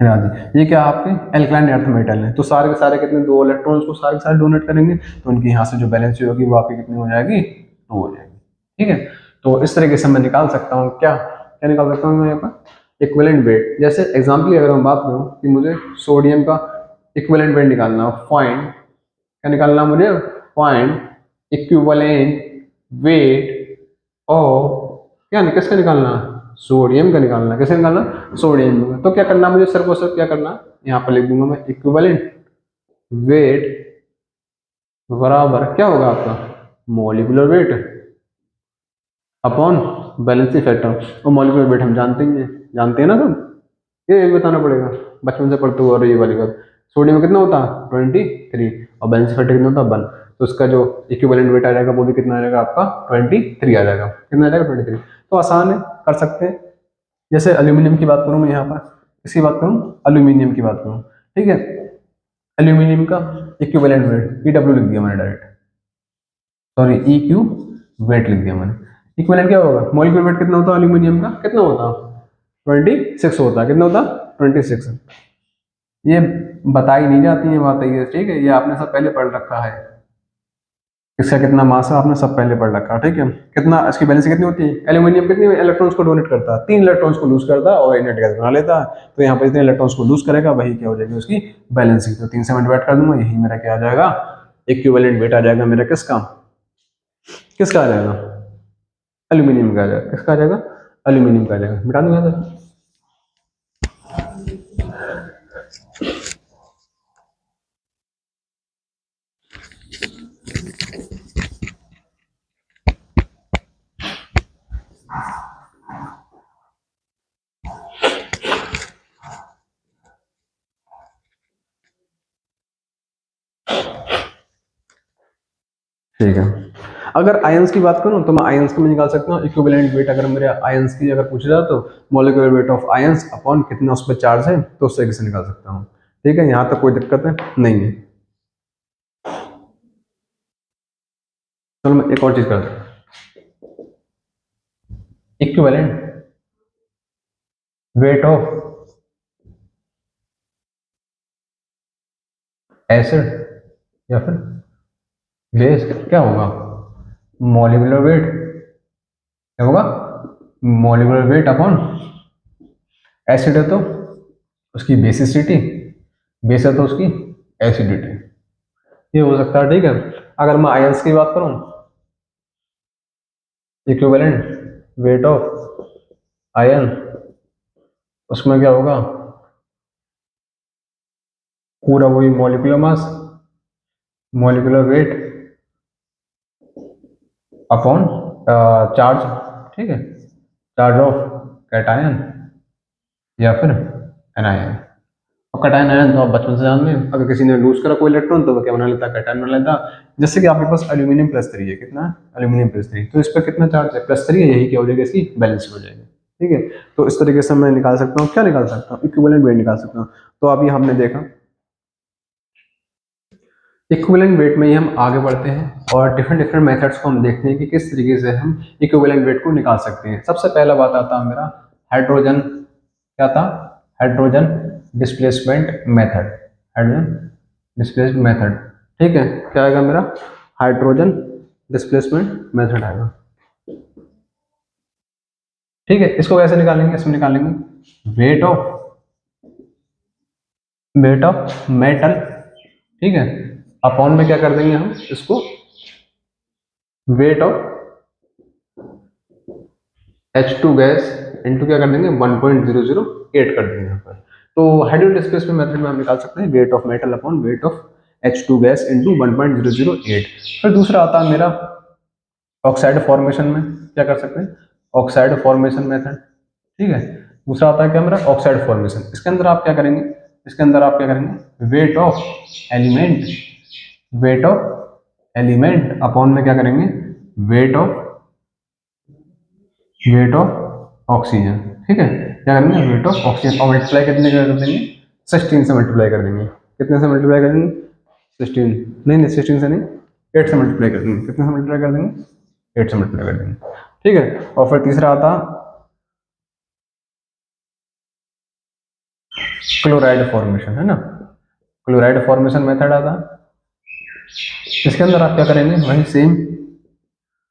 [SPEAKER 1] राजी, ये क्या आपके एल्कलाइन अर्थ मेटल है। तो सारे के सारे कितने, 2 इलेक्ट्रॉन्स को सारे के सारे डोनेट करेंगे, तो उनकी यहाँ से जो वैलेंसी होगी वो आपकी कितनी हो जाएगी, 2 हो जाएगी, ठीक है। तो इस तरीके से मैं निकाल सकता हूँ, क्या क्या निकाल सकता हूँ मैं यहाँ पर, इक्विवेलेंट वेट। जैसे एग्जाम्पल अगर मैं बात करूँ कि मुझे सोडियम का इक्विवेलेंट वेट निकालना, फाइंड क्या निकालना मुझे, फाइंड इक्विवेलेंट वेट और क्या किसका निकालना, सोडियम का निकालना। कैसे निकालना, सोडियम का। तो क्या करना मुझे, सर को सर क्या करना, यहाँ पर लिख दूंगा मैं, इक्विवेलेंट वेट बराबर क्या होगा आपका, molecular weight upon valency factor. और मॉलिक्यूलर वेट हम जानते हैं ना सब, ये बताना पड़ेगा, बचपन से पढ़ते हुए ये वाली बात। सोडियम कितना होता है 23 और बैलेंसी फैक्टर कितना होता है 1, तो इसका जो इक्विवेलेंट वेट आ जाएगा वो भी कितना आ जाएगा आपका 23 आ जाएगा। कितना आ जाएगा 23। तो आसान है, कर सकते हैं। जैसे एल्यूमिनियम की बात करूं मैं यहाँ पर, इसकी बात करूं, एल्यूमिनियम की बात करूं, ठीक है, एल्यूमिनियम का इक्विवेलेंट वेट Pw लिख दिया मैंने डायरेक्ट, सॉरी EQ वेट लिख दिया मैंने। इक्विवेलेंट क्या होगा, मॉलिक्यूलर वेट कितना होता है एल्यूमिनियम का, कितना होता है 26 होता है, कितना होता है 26। ये बताई नहीं जाती है बात है, ठीक है, ये आपने सब पहले पढ़ रखा है, इसका कितना मास है आपने सब पहले पढ़ रखा है, ठीक है। कितना इसकी बैलेंस कितनी होती है, एल्यूमिनियम कितने इलेक्ट्रॉन्स को डोनेट करता है, 3 इलेक्ट्रॉन्स को लूज करता है और इनर्ट गैस बना लेता है। तो यहाँ पर जितने इलेक्ट्रॉन्स को लूज करेगा वही क्या हो जाएगी उसकी बैलेंसिंग। तो 3 से मैं डिवाइड कर दूंगा, यही मेरा क्या आ जाएगा, इक्विवेलेंट वेट आ जाएगा मेरा, किसका किसका आ जाएगा, एल्यूमिनियम का आ जाएगा, किसका आ जाएगा, एल्यूमिनियम का आ जाएगा। मिटा दूंगा सर, ठीक है। अगर आयंस की बात करूं तो मैं आयंस को मैं निकाल सकता हूं इक्विवेलेंट वेट। अगर मेरे आयंस की अगर पूछ रहा तो molecular weight of ions upon कितना उस पर चार्ज है, तो उस तरीके से निकाल सकता हूं, ठीक है, यहां तक कोई दिक्कत है नहीं है। चलो मैं एक और चीज करता हूं, इक्विवेलेंट वेट ऑफ एसिड या फिर बेस क्या होगा, मॉलिक्यूलर वेट क्या होगा, मॉलिक्यूलर वेट अपॉन एसिड है तो उसकी बेसिसिटी, बेस है तो उसकी एसिडिटी, ये हो सकता है, ठीक है। अगर मैं आयंस की बात करूं, इक्विवेलेंट वेट ऑफ आयन, उसमें क्या होगा, पूरा वही molecular mass, molecular weight upon charge, ठीक है, चार्ज ऑफ कैटायन या फिर एनायन। और कैटायन आयन तो आप बचपन से जानते हैं, अगर किसी ने लूज करा कोई इलेक्ट्रॉन तो वो क्या बना लेता है, कैटायन बना लेता। जैसे कि आपके पास एल्यूमिनियम +3 है, कितना एल्यूमिनियम +3, तो इस पर कितना चार्ज है +3 है, यही क्या हो जाएगा इसकी बैलेंस हो जाएगी, ठीक है। तो इस तरीके से मैं निकाल सकता हूँ, क्या निकाल सकता हूँ, इक्विवेलेंट वेट निकाल सकता हूँ। तो अभी हमने देखा इक्विवेलेंट वेट में ही हम आगे बढ़ते हैं और डिफरेंट डिफरेंट मेथड्स को हम देखते हैं कि किस तरीके से हम इक्विवेलेंट वेट को निकाल सकते हैं। सबसे पहला बात आता है मेरा हाइड्रोजन, क्या था, hydrogen displacement method, hydrogen displacement method, ठीक है, क्या आएगा मेरा, हाइड्रोजन डिस्प्लेसमेंट मेथड आएगा, ठीक है। इसको कैसे निकालेंगे, इसमें निकालेंगे वेट ऑफ मेटल, ठीक है, अपॉन में क्या कर देंगे हम इसको, weight of H2 gas into क्या कर देंगे 1.008 कर देंगे यहाँ पर। तो हाइड्रोजन डिस्प्लेसमेंट मेथड में हम निकाल सकते हैं weight of metal upon weight of H2 gas into 1.008। फिर दूसरा आता है मेरा ऑक्साइड फॉर्मेशन में, क्या कर सकते हैं, ऑक्साइड फॉर्मेशन मेथड, ठीक है। दूसरा आता है क्या मेरा ऑक्साइड फॉर्मेशन, इसके अंदर आप क्या करेंगे, इसके अंदर आप क्या करेंगे, weight of element, weight of element upon में क्या करेंगे, वेट ऑफ ऑक्सीजन, ठीक है। क्या करेंगे, वेट ऑफ ऑक्सीजन, और मल्टीप्लाई कितने कर देंगे, 16 से मल्टीप्लाई कर देंगे। कितने से मल्टीप्लाई कर देंगे, 16, नहीं 16 से नहीं, 8 से मल्टीप्लाई कर देंगे। कितने से मल्टीप्लाई कर देंगे, 8 से मल्टीप्लाई कर देंगे, ठीक है। और फिर तीसरा आता क्लोराइड फॉर्मेशन, है ना। क्लोराइड फॉर्मेशन मेथड आता, इसके अंदर आप क्या करेंगे, वही सेम।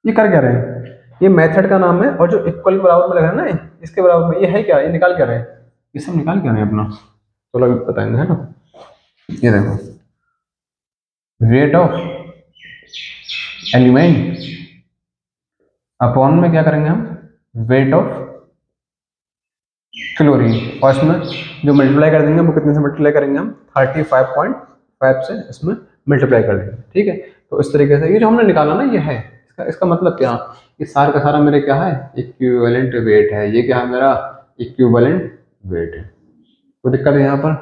[SPEAKER 1] ये कर क्या रहे हैं, ये मेथड का नाम है, और जो इक्वल बराबर में लग रहा है ना, इसके बराबर में ये है क्या, ये निकाल क्या रहे हैं, ये सब निकाल क्या रहे हैं अपना, तो लग बताएंगे, है ना। ये देखो, वेट ऑफ एलिमेंट अपॉन में क्या करेंगे हम, वेट ऑफ क्लोरीन, और इसमें जो मल्टीप्लाई कर देंगे वो कितने से मल्टीप्लाई करेंगे हम, 35.5 से इसमें मल्टीप्लाई कर देंगे, ठीक है। तो इस तरीके से ये जो हमने निकाला ना, ये है इसका मतलब क्या, ये सारा का सारा मेरे क्या है, इक्विवेलेंट वेट है। ये क्या है, मेरा इक्विवेलेंट वेट है। कोई दिक्कत है यहाँ पर,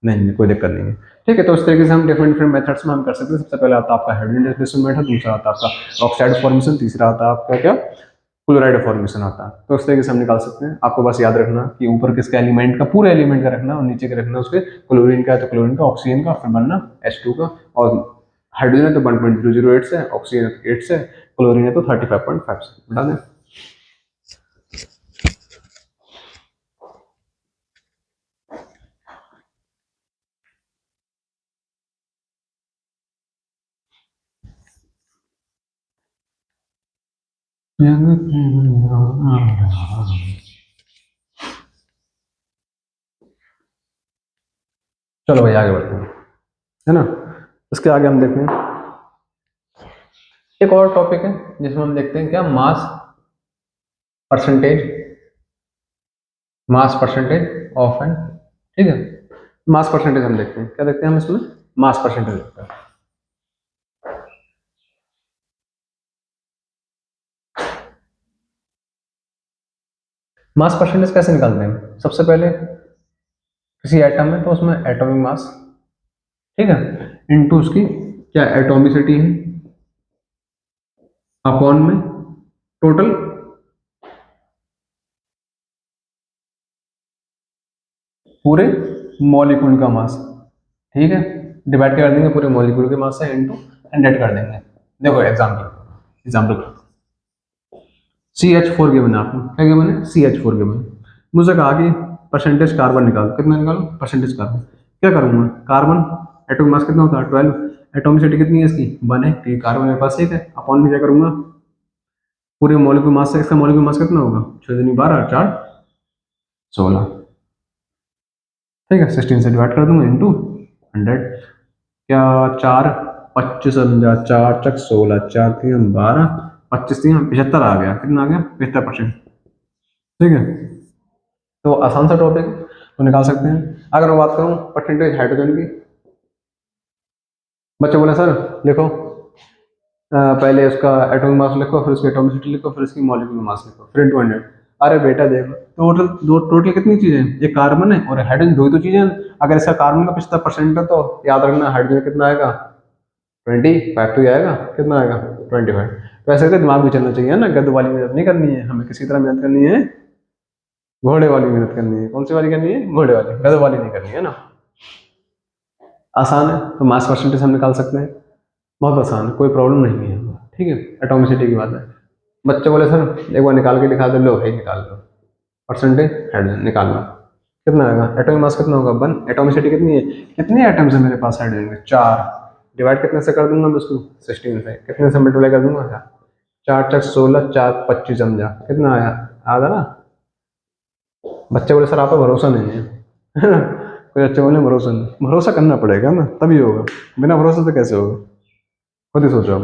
[SPEAKER 1] नहीं कोई दिक्कत नहीं है, ठीक है। तो इस तरीके से हम डिफरेंट डिफरेंट मेथड्स में हम कर सकते हैं। सबसे पहले आता है आपका हाइड्रोजन डिस्प्लेसमेंट मेथड, दूसरा आता है आपका ऑक्साइड फॉर्मेशन, तीसरा आता है आपका क्या, क्लोराइड फॉर्मेशन आता है। तो इस तरीके से हम निकाल सकते हैं। आपको बस याद रखना कि ऊपर किसका एलिमेंट का, पूरे एलिमेंट का रखना, और नीचे का रखना उसके क्लोरीन का है तो क्लोरीन का, ऑक्सीजन का, फिर बनना H2 का, और हाइड्रोजन है तो 1.008 से, ऑक्सीजन है तो 8 से, क्लोरीन है तो 35.5 से, बता दें। चलो भाई आगे बढ़ते हैं, है ना। इसके आगे हम देखते हैं एक और टॉपिक है जिसमें हम देखते हैं क्या, percentage mass percentage of N, ठीक है। मास परसेंटेज हम देखते हैं, क्या देखते हैं हम इसमें, मास परसेंटेज देखते हैं। मास परसेंटेज कैसे निकालते हैं, सबसे पहले किसी एटम है तो उसमें एटॉमिक मास, ठीक है, इनटू उसकी क्या एटॉमिसिटी है, अपॉन में टोटल पूरे मॉलिक्यूल का मास, ठीक है। डिवाइड कर देंगे पूरे मॉलिक्यूल के मास से इनटू 100 कर देंगे। देखो एग्जाम्पल एग्जाम्पल CH4 गिवन है आपको, क्या गिवन है, CH4 गिवन। मुझे कहा कि परसेंटेज कार्बन निकालो, कितना निकालो, परसेंटेज कार्बन। क्या करूंगा, कार्बन एटॉमिक मास कितना होता है 12, एटॉमिसिटी कितनी है इसकी 1 है, क्योंकि कार्बन मेरे पास 1 है, अपॉन में क्या करूंगा, पूरे मॉलिक्यूल मास से इसका मॉलिक्यूल मास कितना होगा, 6 दूनी 12, 4 16, ठीक है। 16 से डिवाइड कर दूंगा इंटू 100, क्या 4 25 समझा, 4 चक 16, 4 3 12, 25 3 75 आ गया, कितना आ गया 75%, ठीक है। तो आसान सा टॉपिक तो निकाल सकते हैं। अगर मैं बात करूं परसेंटेज हाइड्रोजन की, बच्चे बोले सर लिखो, पहले उसका एटॉमिक मास लिखो, फिर उसकी एटॉमिसिटी लिखो, फिर उसकी मॉलिक्यूलर मास लिखो, फिर इंटू 100। अरे बेटा देखो, टोटल कितनी चीजें हैं, एक कार्बन है और हाइड्रोजन, दो ही तो चीजें हैं। अगर इसका कार्बन का 75% है तो याद रखना हाइड्रोजन कितना आएगा, 25 तो आएगा, कितना आएगा 25। वैसे तो दिमाग भी चलना चाहिए ना, गद्द वाली मेहनत नहीं करनी है हमें, किसी तरह मेहनत करनी है, घोड़े वाली मेहनत करनी है। कौन सी वाली करनी है, घोड़े वाली, गद्द वाली नहीं करनी है ना। आसान है, तो मास परसेंटेज हम निकाल सकते हैं, बहुत आसान है, कोई प्रॉब्लम नहीं है, ठीक है। एटॉमिसिटी की बात है, बच्चे बोले सर एक बार निकाल के दिखा दो, लो भाई निकाल लो, परसेंटेज हाइड्रोजन निकाल लो, कितना आएगा, एटॉमिक मास कितना होगा 1, एटॉमिसिटी कितनी है, कितने एटम्स है मेरे पास हाइड्रोजन में, 4, डिवाइड कितने से कर दूंगा मैं उसको, 16 से, कितने से मल्टीप्लाई कर दूंगा, 4 चक 16, 4 25 समझा, कितना आया, आधा ना। बच्चे बोले सर आप पे भरोसा नहीं है कोई बच्चे बोले भरोसा नहीं, भरोसा करना पड़ेगा ना तभी होगा, बिना भरोसे से कैसे होगा, खुद ही सोचो आप,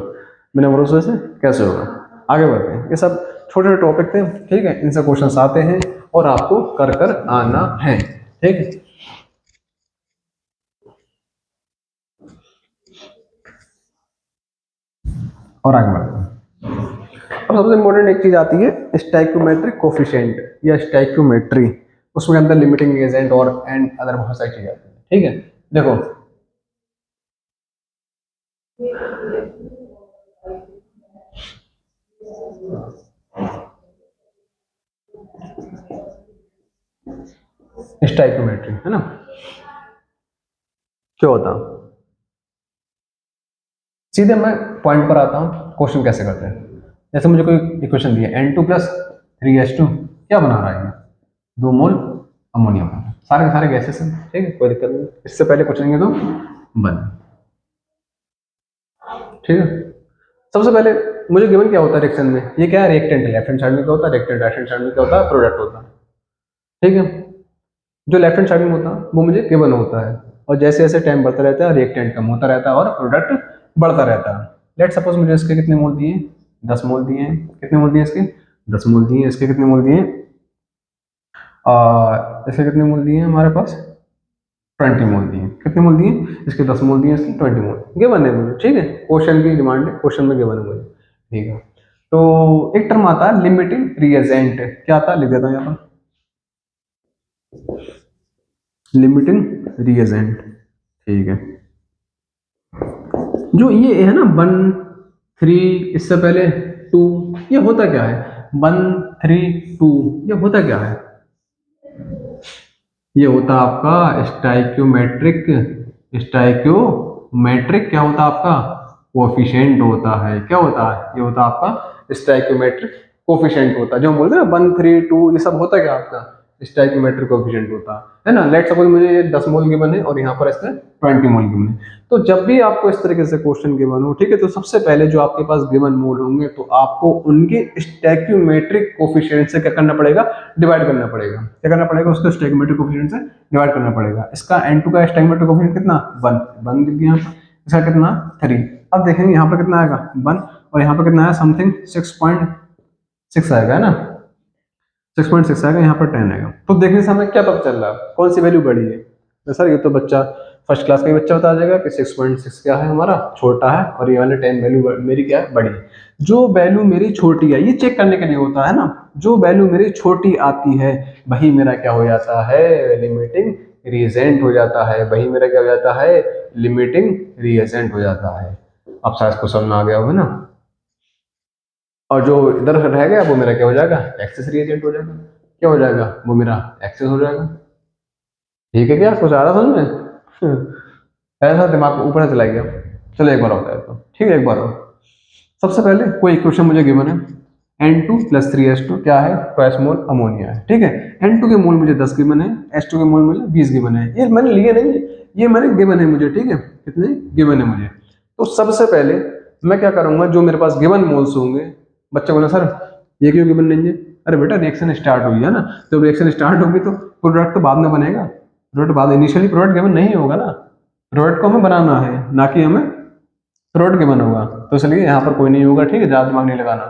[SPEAKER 1] बिना भरोसे से कैसे होगा। आगे बढ़ते हैं, ये सब छोटे छोटे टॉपिक थे, ठीक है, इनसे क्वेश्चन आते हैं और आपको कर कर आना है, ठीक है। और आगे बढ़ते हैं। अब सबसे इम्पोर्टेंट एक चीज आती है स्टाइक्योमेट्रिक कोफिशिएंट या स्टाइक्योमेट्री, उसमें अंदर लिमिटिंग एजेंट और एंड अदर बहुत सारी चीजें आती है, ठीक है। देखो स्टाइकोमेट्री, है ना। क्या होता, सीधे मैं पॉइंट पर आता हूँ, क्वेश्चन कैसे करते हैं। जैसे मुझे कोई इक्वेशन दिया N2+3H2 क्या बना रहा है, 2 मोल अमोनिया बना रहा है, सारे के सारे गैसेस हैं, ठीक है, कोई दिक्कत नहीं। इससे पहले पूछेंगे तो बन, ठीक है। सबसे पहले मुझे गिवन क्या होता है रिएक्शन में, ये क्या है, रिएक्टेंट, लेफ्ट हैंड साइड में क्या होता है रिएक्टेंट, राइट हैंड साइड में क्या होता है प्रोडक्ट होता है, ठीक है। जो लेफ्ट हैंड साइड में होता है वो मुझे गिवन होता है, और जैसे जैसे टाइम बढ़ता रहता है रिएक्टेंट कम होता रहता है और प्रोडक्ट बढ़ता रहता है। लेट सपोज मुझे इसके कितने मोल दिए, 10 मोल दिए हैं, कितने मोल दिए इसके, 10 मोल दिए, इसके कितने मोल दिए, इसके कितने मोल दिए हमारे पास, 20 मोल दिए, कितने मोल दिए, इसके 10 मोल दिए, इसके 20 मोल गिवन है मुझे, ठीक है। क्वेश्चन की डिमांड है, क्वेश्चन में गिवन है मुझे, ठीक है। तो एक टर्म आता है लिमिटिंग रिएजेंट, क्या आता है लिख देता हूँ यहाँ पर, लिमिटिंग रिएजेंट, ठीक है। जो ये है ना 1 3, इससे पहले 2, ये होता क्या है, 1 3 2, ये होता क्या है, ये होता आपका स्टाइक्योमेट्रिक, स्टाइक्योमेट्रिक क्या होता आपका कोफिशिएंट होता है, क्या होता है, ये होता आपका स्टाइक्योमेट्रिक कोफिशिएंट होता है। जो हम बोलते हैं ना 1 3 2, ये सब होता क्या आपका स्टाइक्योमेट्रिक कोफिशिएंट होता है ना। लेट सपोज मुझे ये 10 मोल गिवन है और यहाँ पर इसका 20 मोल गिवन है। तो जब भी आपको इस तरीके से क्वेश्चन गिवन हो, ठीक है, तो सबसे पहले जो आपके पास गिवन मोल होंगे तो आपको उनके स्टैइक्योमेट्रिक कोफिशिएंट से क्या करना पड़ेगा, डिवाइड करना पड़ेगा। क्या करना पड़ेगा, उसको स्टैइक्योमेट्रिक कोफिशिएंट से डिवाइड करना पड़ेगा। इसका N2 का स्टैइक्योमेट्रिक कोफिशिएंट कितना, 1 लिख दिया, इसका कितना 3। अब देखेंगे यहाँ पर कितना आएगा 1, और यहाँ पर कितना आया समथिंग 6.6 आएगा, है ना, 6.6 आएगा, यहाँ पर 10 आएगा। तो देखने से हमें क्या पता चल रहा है, कौन सी वैल्यू बड़ी है, तो सर ये तो बच्चा फर्स्ट क्लास का ही बच्चा बता जाएगा कि 6.6 क्या है हमारा छोटा है, और ये वाले 10 वैल्यू मेरी क्या है बड़ी है। जो वैल्यू मेरी छोटी है ये चेक करने के लिए होता है ना, जो वैल्यू मेरी छोटी आती है वही मेरा क्या हो जाता है, लिमिटिंग रिएजेंट हो जाता है, वही मेरा क्या हो जाता है, लिमिटिंग रिएजेंट हो जाता है। अब शायद इसको समझ में आ गया होगा ना। और जो इधर रह गया वो मेरा क्या हो जाएगा, एक्सेस रिएजेंट हो जाएगा, क्या हो जाएगा, वो मेरा एक्सेस हो जाएगा, ठीक है। क्या कुछ आ रहा समझ में ऐसा दिमाग ऊपर चला गया। चलो एक बार होता है तो ठीक है, एक बार और। सबसे पहले कोई इक्वेशन मुझे गिवन है N2+3H2 क्या है, 22 मोल अमोनिया है, ठीक है। N2 के मोल मुझे 10 गिवन है, H2 के मोल मुझे 20 गिवन है, ये मैंने लिए नहीं, ये मैंने गिवन है मुझे, ठीक है, कितने गिवन है मुझे। तो सबसे पहले मैं क्या करूंगा, जो मेरे पास गिवन मोल्स होंगे, बच्चे बोले सर ये क्यों गिवन नहीं है, अरे बेटा रिएक्शन स्टार्ट हुई है ना, तो रिएक्शन स्टार्ट होगी तो प्रोडक्ट तो बाद में बनेगा, प्रोडक्ट बाद, इनिशियली प्रोडक्ट गिवन नहीं होगा ना, प्रोडक्ट को हमें बनाना है ना कि हमें प्रोडक्ट गिवन होगा। तो इसलिए यहाँ पर कोई नहीं होगा, ठीक है, ज्यादा दिमाग नहीं लगाना।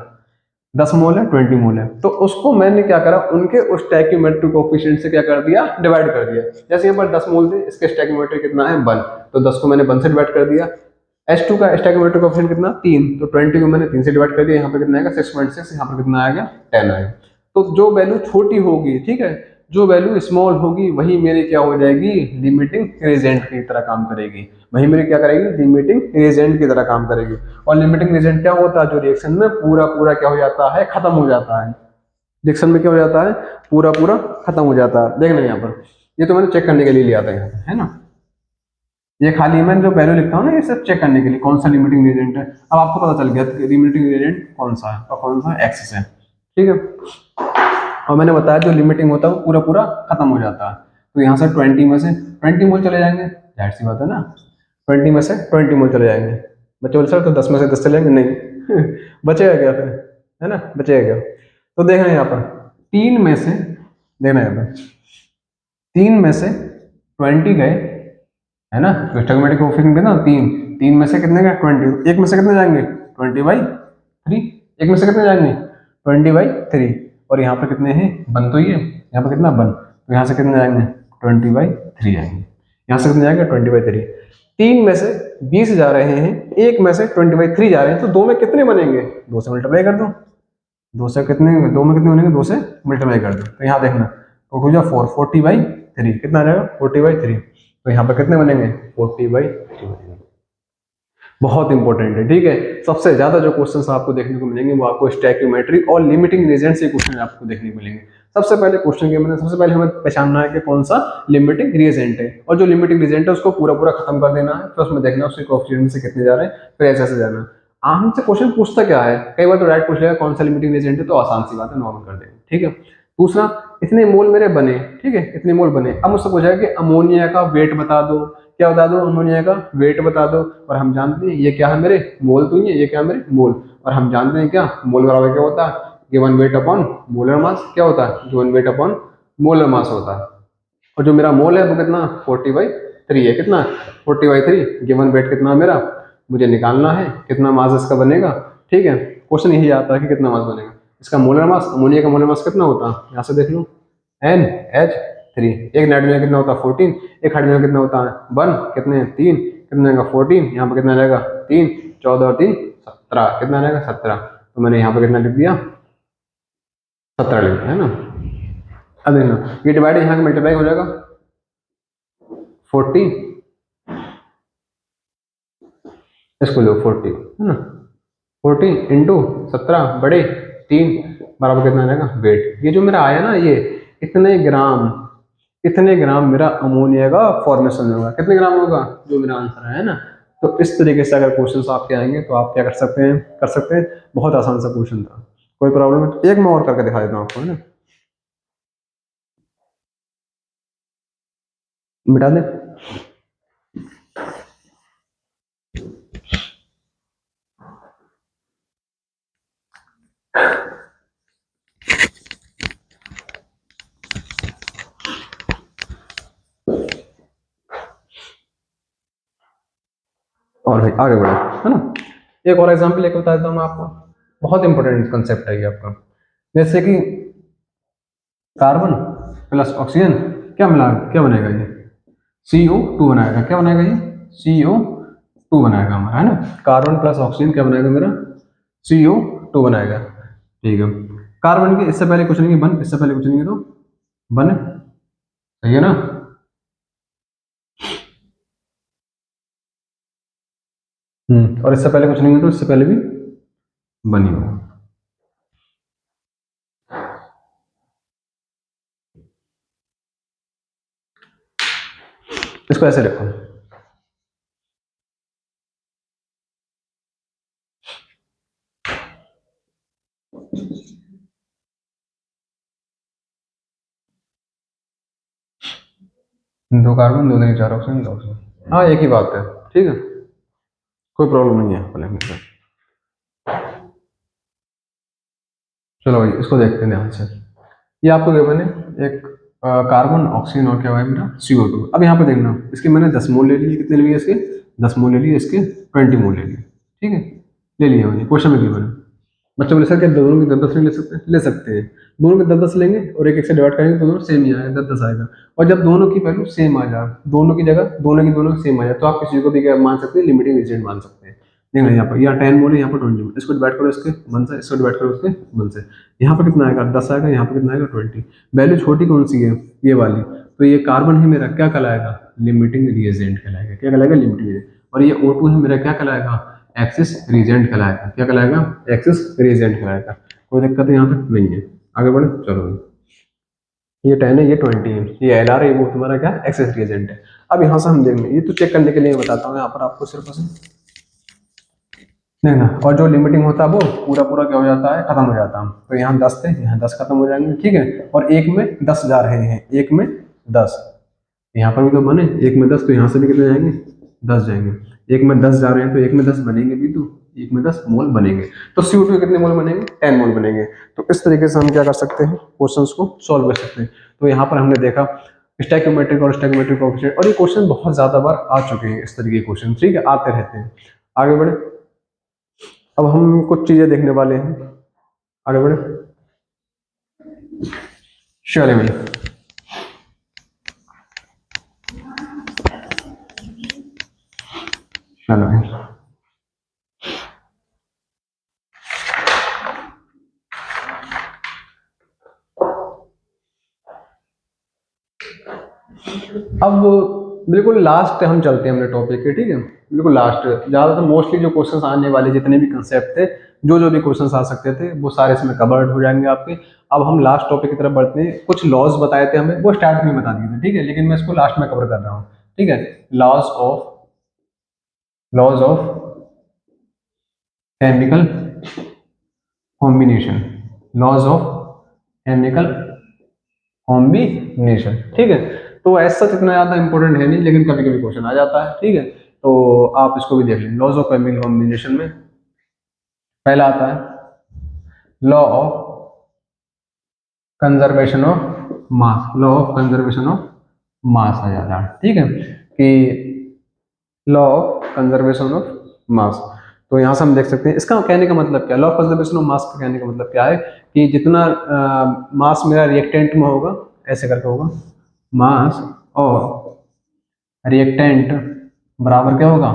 [SPEAKER 1] 10 मोल है, 20 मोल है, तो उसको मैंने क्या करा, उनके उस स्टैइक्योमेट्रिक कोफिशिएंट से क्या कर दिया, डिवाइड कर दिया। जैसे यहाँ पर 10 मोल थे, इसके स्टैइक्योमेट्रिक कितना है 1, तो 10 को मैंने 1 से डिवाइड कर दिया। H2 का स्टैइक्योमेट्रिक कोफिशिएंट कितना 3, तो 20 को मैंने 3 से डिवाइड कर दिया, यहाँ पे कितना आएगा 6.6, यहाँ पर कितना आएगा 10 आएगा। तो जो वैल्यू छोटी होगी, ठीक है, जो वैल्यू स्मॉल होगी वही मेरी क्या हो जाएगी, लिमिटिंग रिएजेंट की तरह काम करेगी, वही मेरी क्या करेगी, लिमिटिंग रिएजेंट की तरह काम करेगी। और लिमिटिंग रिएजेंट क्या होता है, जो रिएक्शन में पूरा पूरा क्या हो जाता है, खत्म हो जाता है, रिएक्शन में क्या हो जाता है, पूरा पूरा खत्म हो जाता है। देखना यहाँ पर, ये तो मैंने चेक करने के लिए लिया था यहाँ पे, है ना, ये खाली मैं जो वैल्यू लिखता हूँ ना, ये सिर्फ चेक करने के लिए कौन सा लिमिटिंग रिएजेंट है। अब आपको पता चल गया लिमिटिंग रिएजेंट कौन सा है और कौन सा एक्सेस है, ठीक है। और मैंने बताया जो लिमिटिंग होता है वो पूरा पूरा खत्म हो जाता है। तो यहाँ से 20 में से 20 मोल चले जाएंगे, जाहिर सी बात है ना, 20 में से 20 मोल चले जाएंगे। बच्चे बोले सर तो 10 में से 10 चले जाएंगे, नहीं बचेगा क्या फिर, है ना, बचेगा क्या। तो देखना यहाँ पर 3 में से, देखना यहाँ पर 3 में से 20 गए, है ना, तो स्टोइकोमेट्रिक कोएफिशिएंट कितना 3, 3 में से कितने गए 20, एक में से कितने जाएंगे 20/3, एक में से कितने जाएंगे 20/3, और यहाँ पर कितने हैं 1 तो ये, यहाँ पर कितना 1, तो यहाँ से कितने जाएंगे 20/3 जाएंगे, यहाँ से कितने जाएंगे 20/3। 3 में से 20 जा रहे हैं, एक में से 20/3 जा रहे हैं, तो दो में कितने बनेंगे, 2 से मल्टीप्लाई कर दो, 2 से कितने, 2 में कितने बनेंगे 2 से मल्टीप्लाई कर दो। तो यहाँ देखना तो हो जाए 4, 40/3 कितना आ जाएगा 40/3, तो यहाँ पर कितने बनेंगे 40/3 बनेंगे। बहुत इंपॉर्टेंट है, ठीक है। सबसे ज्यादा जो क्वेश्चंस आपको देखने को मिलेंगे वो आपको स्टैक्योमेट्री और लिमिटिंग रीजन से क्वेश्चन आपको देखने को मिलेंगे। सबसे पहले क्वेश्चन के मैंने सबसे पहले हमें पहचानना है कि कौन सा लिमिटिंग रीजेंट है, और जो लिमिटिंग रीजेंट है उसको पूरा पूरा खत्म कर देना है, फिर उसमें देखना है उसके कोएफिशिएंट से कितने जा रहे हैं, फिर ऐसे ऐसे जाना। हमसे क्वेश्चन पूछता क्या है, कई बार तो डायरेक्ट पूछ लेगा कौन सा लिमिटिंग रीजेंट है, तो आसान सी बात है, नॉर्मल कर देंगे, ठीक है। दूसरा, इतने मोल मेरे बने, ठीक है, इतने मोल बने। अब मुझसे पूछा है कि अमोनिया का वेट बता दो, क्या बता दो, अमोनिया का वेट बता दो। और हम जानते हैं ये क्या है मेरे, मोल तो ही है, ये क्या है मेरे, मोल। और हम जानते हैं क्या, मोल बराबर क्या होता है, given weight upon molar mass, क्या होता है, given weight upon molar mass होता है। और जो मेरा मोल है वो कितना, 40/3 है, कितना, 40/3। गिवन वेट कितना है मेरा, मुझे निकालना है, कितना मास इसका बनेगा, ठीक है। क्वेश्चन यही आता है कि कितना मास बनेगा इसका, मोलर मास, अमोनिया का मोलर मास कितना होता है, यहाँ से देख लो, NH3। एक नाइट्रोजन कितना होता है, 14। एक हाइड्रोजन कितना होता है, 1। कितने, 3। कितना आएगा, 14। यहाँ पर कितना रहेगा, 3। 14 और 3 17, कितना रहेगा, 17। तो मैंने यहाँ पर कितना लिख दिया, 17 लिख दिया, है ना। अब देखना, ये डिवाइड यहाँ का मल्टीप्लाई हो जाएगा, 40, इसको लो 40, है ना, 40 इंटू 17 बड़े 3 बराबर कितना रहेगा, वेट। ये जो मेरा आया ना, ये इतने ग्राम, इतने ग्राम मेरा अमोनिया का फॉर्मेशन होगा, कितने ग्राम होगा, जो मेरा आंसर है ना। तो इस तरीके से अगर क्वेश्चंस आपके आएंगे तो आप क्या कर सकते हैं, कर सकते हैं। बहुत आसान सा क्वेश्चन था, कोई प्रॉब्लम है, एक मैं और करके दिखा देता हूँ आपको, है ना, मिटा दे। और भाई आगे बढ़े, है ना। एक और एग्जाम्पल लेकर बता देता हूँ मैं आपको, बहुत इंपॉर्टेंट कंसेप्ट है ये आपका। जैसे कि कार्बन प्लस ऑक्सीजन क्या मिला, क्या बनेगा ये, CO2 बनाएगा, क्या बनाएगा ये, CO2 बनाएगा हमारा, है ना। कार्बन प्लस ऑक्सीजन क्या बनाएगा मेरा, CO2 बनाएगा, ठीक है। कार्बन के इससे पहले कुछ नहीं है, बन, इससे पहले कुछ नहीं है, तो बन, सही है ना। और इससे पहले कुछ नहीं है, तो इससे पहले भी बनी हो। इसको ऐसे लिखो, दो कार्बन, दो नहीं, चार ऑक्सीजन, दो ऑक्सीजन, हाँ एक ही बात है, ठीक है, कोई प्रॉब्लम नहीं है, बोले हमें। चलो भाई इसको देखते हैं ध्यान से। ये आपको गिवन है एक कार्बन, ऑक्सीजन और क्या है मेरा, CO2। अब यहाँ पे देखना, इसके मैंने 10 मोल ले लिए, कितने लिए इसके, 10 मोल ले लिए, इसके 20 मोल ले लिए, ठीक है, ले लिया मैंने, क्वेश्चन में गिवन है। बच्चे बोले सर क्या दोनों की 10-10 नहीं ले सकते, ले सकते हैं। दोनों के 10-10 लेंगे और एक एक से डिवाइड करेंगे तो दोनों सेम ही आएगा, 10-10 आएगा। और जब दोनों की वैल्यू सेम आ जाए, दोनों की जगह दोनों की दोनों सेम आ जाए, तो आप किसी को भी क्या मान सकते हैं, लिमिटिंग एजेंट मान सकते हैं। देखना यहाँ पर, यहाँ 10 मोल है, यहाँ पर 20 मोल, इसको डिवाइड करो इसके 1 से, इसको डिवाइड करो इसके 1 से। यहाँ पर कितना आएगा, 10 आएगा, यहाँ पर कितना आएगा, 20। वैल्यू छोटी कौन सी है, ये वाली। तो ये कार्बन है मेरा, क्या कहलाएगा, लिमिटिंग रिएजेंट कहलाएगा, क्या कहलाएगा, लिमिटिंग रिएजेंट। और ये O2 है मेरा, क्या कहलाएगा, एक्सिस रीजेंट कहलाएगा, क्या कहलाएगा, एक्सिस रीजेंट कहलाएगा। कोई दिक्कत यहाँ पे नहीं है, आगे बढ़े, चलो। ये 10 है, ये 20 है, ये LR है, वो तुम्हारा क्या, एक्सिस रीजेंट है। अब यहाँ से हम देखेंगे, ये तो चेक करने के लिए बताता हूँ यहाँ पर आपको सिर्फ देखना। और जो लिमिटिंग होता है वो पूरा पूरा क्या हो जाता है, खत्म हो जाता है। तो यहाँ 10 थे, यहाँ 10 खत्म हो जाएंगे, ठीक है। और एक में 10 जा रहे हैं, एक में 10, यहाँ पर भी तो बने, एक में 10, तो यहाँ से भी कितने जाएंगे, 10 जाएंगे। एक में 10 जा रहे हैं तो एक में 10 बनेंगे भी, तो एक में 10 मोल बनेंगे। तो CO2 के कितने मोल बनेंगे, 10 मोल बनेंगे। तो इस तरीके से हम क्या कर सकते हैं, क्वेश्चंस को सॉल्व कर सकते हैं। तो यहाँ पर हमने देखा स्टैक्योमेट्रिक और स्टैक्योमेट्रिक कोएफिशिएंट, और ये क्वेश्चन बहुत ज्यादा बार आ चुके हैं, इस तरीके के क्वेश्चन, ठीक है, आते रहते हैं। आगे बढ़े, अब हम कुछ चीजें देखने वाले हैं, आगे बढ़े, चलिए भाई। चलो भाई, अब बिल्कुल लास्ट हम चलते हैं अपने टॉपिक के, ठीक है, बिल्कुल लास्ट। ज़्यादातर मोस्टली जो क्वेश्चंस आने वाले जितने भी कंसेप्ट थे, जो भी क्वेश्चंस आ सकते थे, वो सारे इसमें कवर्ड हो जाएंगे आपके। अब हम लास्ट टॉपिक की तरफ बढ़ते हैं। कुछ लॉज बताए थे हमें, वो स्टार्ट में बता दिए थे, ठीक है, लेकिन मैं इसको लास्ट में कवर कर रहा हूँ, ठीक है। Laws of chemical combination, laws of chemical combination, ठीक है। तो ऐसा इतना ज़्यादा इंपॉर्टेंट है नहीं, लेकिन कभी कभी क्वेश्चन आ जाता है, ठीक है। तो आप इसको भी देख लें। लॉज ऑफ केमिकल कॉम्बिनेशन में पहला आता है law of conservation of mass, law of conservation of mass आ जाता है, ठीक है, कि law of conservation of mass. तो यहाँ से हम देख सकते हैं इसका कहने का मतलब क्या है। लॉ ऑफ कंजर्वेशन ऑफ मास का कहने का मतलब क्या है कि जितना मास मेरा रिएक्टेंट में होगा, ऐसे करके होगा, मास और रिएक्टेंट बराबर क्या होगा,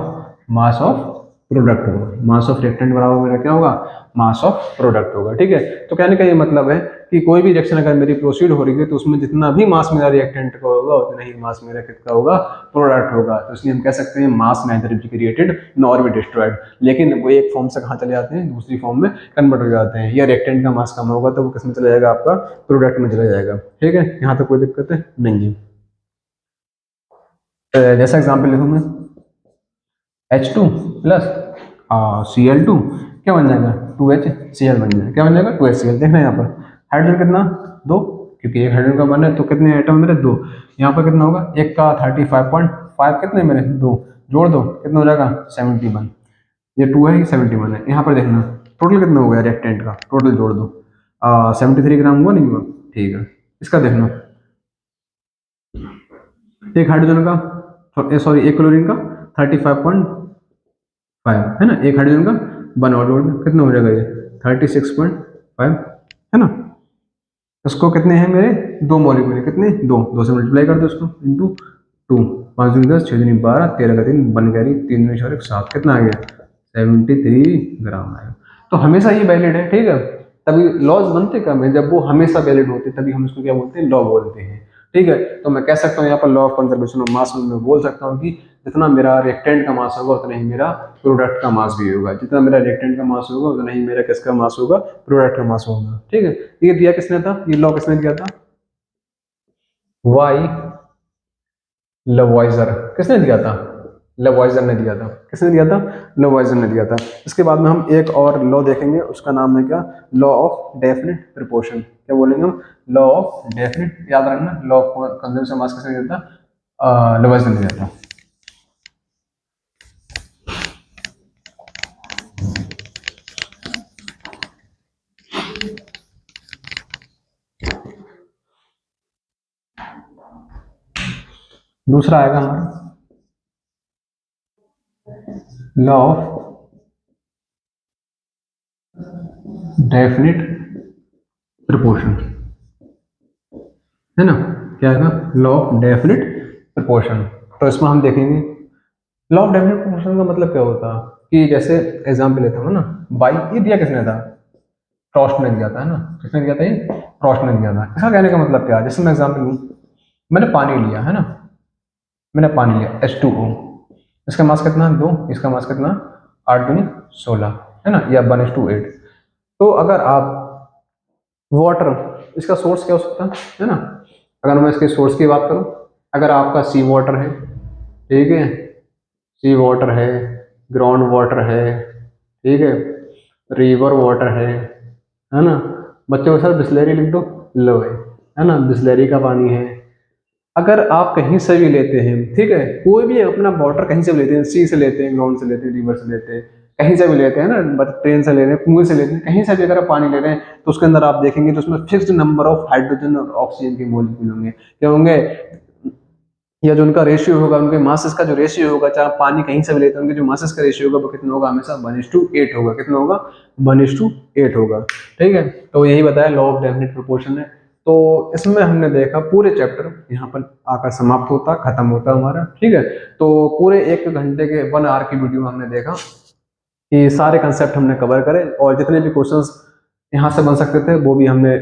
[SPEAKER 1] मास ऑफ प्रोडक्ट होगा। मास ऑफ रिएक्टेंट बराबर मेरा क्या होगा, मास ऑफ प्रोडक्ट होगा, ठीक है। तो कहने का ये मतलब है कि कोई भी रिएक्शन अगर मेरी प्रोसीड हो रही है, तो उसमें जितना भी मास मेरा रिएक्टेंट का होगा, उतना ही मास मेरा किसका होगा, प्रोडक्ट होगा। तो इसलिए हम कह सकते हैं mass neither be created nor be destroyed. लेकिन वो एक फॉर्म से कहाँ चले जाते हैं, दूसरी फॉर्म में कन्वर्ट हो जाते हैं। या रिएक्टेंट का मास कम होगा तो वो किस में चला जाएगा, आपका प्रोडक्ट में चला जाएगा, ठीक है। यहाँ तक कोई दिक्कत है नहीं है। जैसा एग्जाम्पल लिखूँ मैं, H2 प्लस Cl2 क्या बन जाएगा, 2HCl बन जाएगा। क्या बन जाएगा, 2HCl। देखना यहाँ पर हाइड्रोजन कितना, दो, क्योंकि एक हाइड्रोजन का बन है, तो कितने आइटम मेरे, दो। यहाँ पर कितना होगा, एक का 35.5, कितने मेरे, दो, जोड़ दो, कितना हो जाएगा, 71। ये 2 है, ये 71 है। यहाँ पर देखना टोटल कितना हो गया रिएक्टेंट का, टोटल जोड़ दो, 73 ग्राम हुआ, नहीं हुआ, ठीक है। इसका देखना, एक हाइड्रोजन का, सॉरी एक क्लोरीन का 35.5 है ना, एक हाइड्रोजन का 1 और जोड़ दें, कितना हो जाएगा ये 36.5 है ना। इसको कितने हैं मेरे, दो मॉलिक्यूल, कितने, दो, दो से मल्टीप्लाई कर दो इसको, इंटू टू, 5 दूनी 10, 6 दूनी 12, 13 का 3, 1 कैरी, 3 दूनी 4, 7, कितना आ गया, 73 ग्राम आएगा। तो हमेशा ये वैलिड है, ठीक है। तभी लॉज बनते कम है, जब वो हमेशा वैलिड होते, तभी हम इसको क्या बोलते हैं, लॉ बोलते हैं, ठीक है। तो मैं कह सकता हूँ यहाँ पर लॉ ऑफ कंजर्वेशन ऑफ मास में मैं बोल सकता हूँ कि जितना मेरा रिएक्टेंट का मास होगा, उतना ही मेरा प्रोडक्ट का मास भी होगा। जितना मेरा रिएक्टेंट का मास होगा, उतना ही मेरा किसका मास होगा, प्रोडक्ट का मास होगा, ठीक है। ये दिया किसने था, ये लॉ किसने दिया था, वाई लवॉइजर। किसने दिया था, लवॉइजर ने दिया था। किसने दिया था, लवॉइजर ने दिया था। इसके बाद में हम एक और लॉ देखेंगे, उसका नाम है क्या, लॉ ऑफ डेफिनेट प्रोपोर्शन। क्या बोलेंगे हम, लॉ ऑफ डेफिनेट, याद रखना, लॉ ऑफ कंजर्वेशन मास किसने दिया था, लवॉइजर ने दिया था। दूसरा आएगा हमारा लॉ ऑफ डेफिनेट प्रोपोर्शन, है ना। क्या आएगा, लॉ ऑफ डेफिनेट प्रोपोर्शन। तो इसमें हम देखेंगे लॉ ऑफ डेफिनेट प्रोपोर्शन का मतलब क्या होता है, कि जैसे एग्जाम्पल लेता हूँ ना, बाई, ये दिया किसने था, फ्रॉस्ट ने दिया था, है ना। किसने दिया था, ये फ्रॉस्ट ने दिया था। इसका कहने का मतलब क्या है, जैसे मैं एग्जाम्पल लूँ, मैंने पानी लिया, है ना, मैंने पानी लिया H2O, इसका मास कितना, दो, इसका मास कितना, 8 दूनी 16, है ना, या 1:8। तो अगर आप वाटर, इसका सोर्स क्या हो सकता है ना, अगर मैं इसके सोर्स की बात करूं, अगर आपका सी वाटर है, ठीक है, सी वाटर है, ग्राउंड वाटर है, ठीक है, रिवर वाटर है ना। बच्चों के साथ बिस्लरी लिख दो, लो है ना, बिस्लरी का पानी है। अगर आप कहीं से भी लेते हैं, ठीक है, कोई भी अपना वाटर कहीं से भी लेते हैं, सी से लेते हैं, ग्राउंड से लेते हैं, रिवर से लेते हैं, कहीं से भी लेते हैं ना, ट्रेन से ले रहे हैं, कुएं से लेते हैं, कहीं से भी अगर आप पानी ले रहे हैं, तो उसके अंदर आप देखेंगे तो उसमें फिक्स्ड नंबर ऑफ हाइड्रोजन और ऑक्सीजन के मॉलिक्यूल होंगे। क्या होंगे, या जो उनका रेशियो होगा, उनके मासेस का जो रेशियो होगा, चाहे आप पानी कहीं से भी लेते हैं, उनके जो मासेस का रेशियो होगा वो कितना होगा, हमेशा 1:8 होगा। कितना होगा, 1:8 होगा, ठीक है। तो यही बताया लॉ ऑफ डेफिनेट प्रोपोर्शन है। तो इसमें हमने देखा पूरे चैप्टर यहाँ पर आकर समाप्त होता, खत्म होता हमारा, ठीक है। तो पूरे 1 घंटे के 1 आवर की वीडियो हमने देखा कि सारे कंसेप्ट हमने कवर करे, और जितने भी क्वेश्चंस यहाँ से बन सकते थे वो भी हमने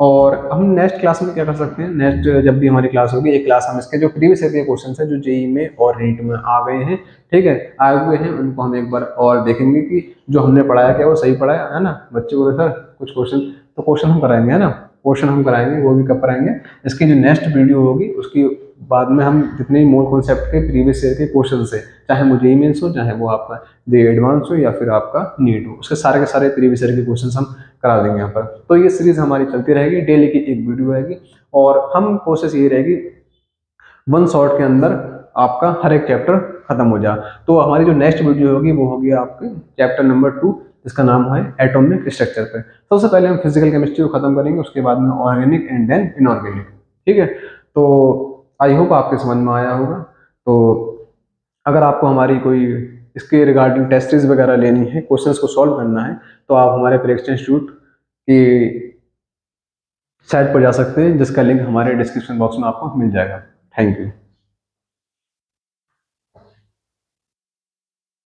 [SPEAKER 1] और हम नेक्स्ट क्लास में क्या कर सकते हैं, नेक्स्ट जब भी हमारी क्लास होगी, एक क्लास हम इसके जो प्रीवियस ईयर के क्वेश्चन हैं जो जेई में और नीट में आ गए हैं, ठीक है, आए हुए हैं, उनको हम एक बार और देखेंगे कि जो हमने पढ़ाया क्या वो सही पढ़ाया है ना। बच्चे बोले सर कुछ क्वेश्चन, तो क्वेश्चन हम कराएंगे, है ना, क्वेश्चन हम कराएंगे, वो भी कब कराएंगे, इसकी जो नेक्स्ट वीडियो होगी उसकी बाद में हम जितने भी मोर कॉन्सेप्ट के प्रीवियस ईयर के क्वेश्चन है, चाहे वो जेई मेंस हो, चाहे वो आपका जेई एडवांस हो या फिर आपका नीट हो, उसके सारे के सारे प्रीवियस ईयर के क्वेश्चन हम करा देंगे यहाँ पर। तो ये सीरीज हमारी चलती रहेगी, डेली की एक वीडियो रहेगी, और हम कोशिश ये रहेगी वन शॉट के अंदर आपका हर एक चैप्टर खत्म हो जाए। तो हमारी जो नेक्स्ट वीडियो होगी वो होगी आपके चैप्टर नंबर 2, जिसका नाम है एटॉमिक स्ट्रक्चर पे। सबसे पहले हम फिजिकल केमिस्ट्री को खत्म करेंगे, उसके बाद में ऑर्गेनिक एंड देन इनऑर्गेनिक, ठीक है। तो आई होप आपके समझ में आया होगा। तो अगर आपको हमारी कोई इसके रिगार्डिंग टेस्ट सीरीज वगैरह लेनी है, क्वेश्चंस को सॉल्व करना है, तो आप हमारे परीक्षा इंस्टीट्यूट की साइट पर जा सकते हैं, जिसका लिंक हमारे डिस्क्रिप्शन बॉक्स में आपको मिल जाएगा। Thank you.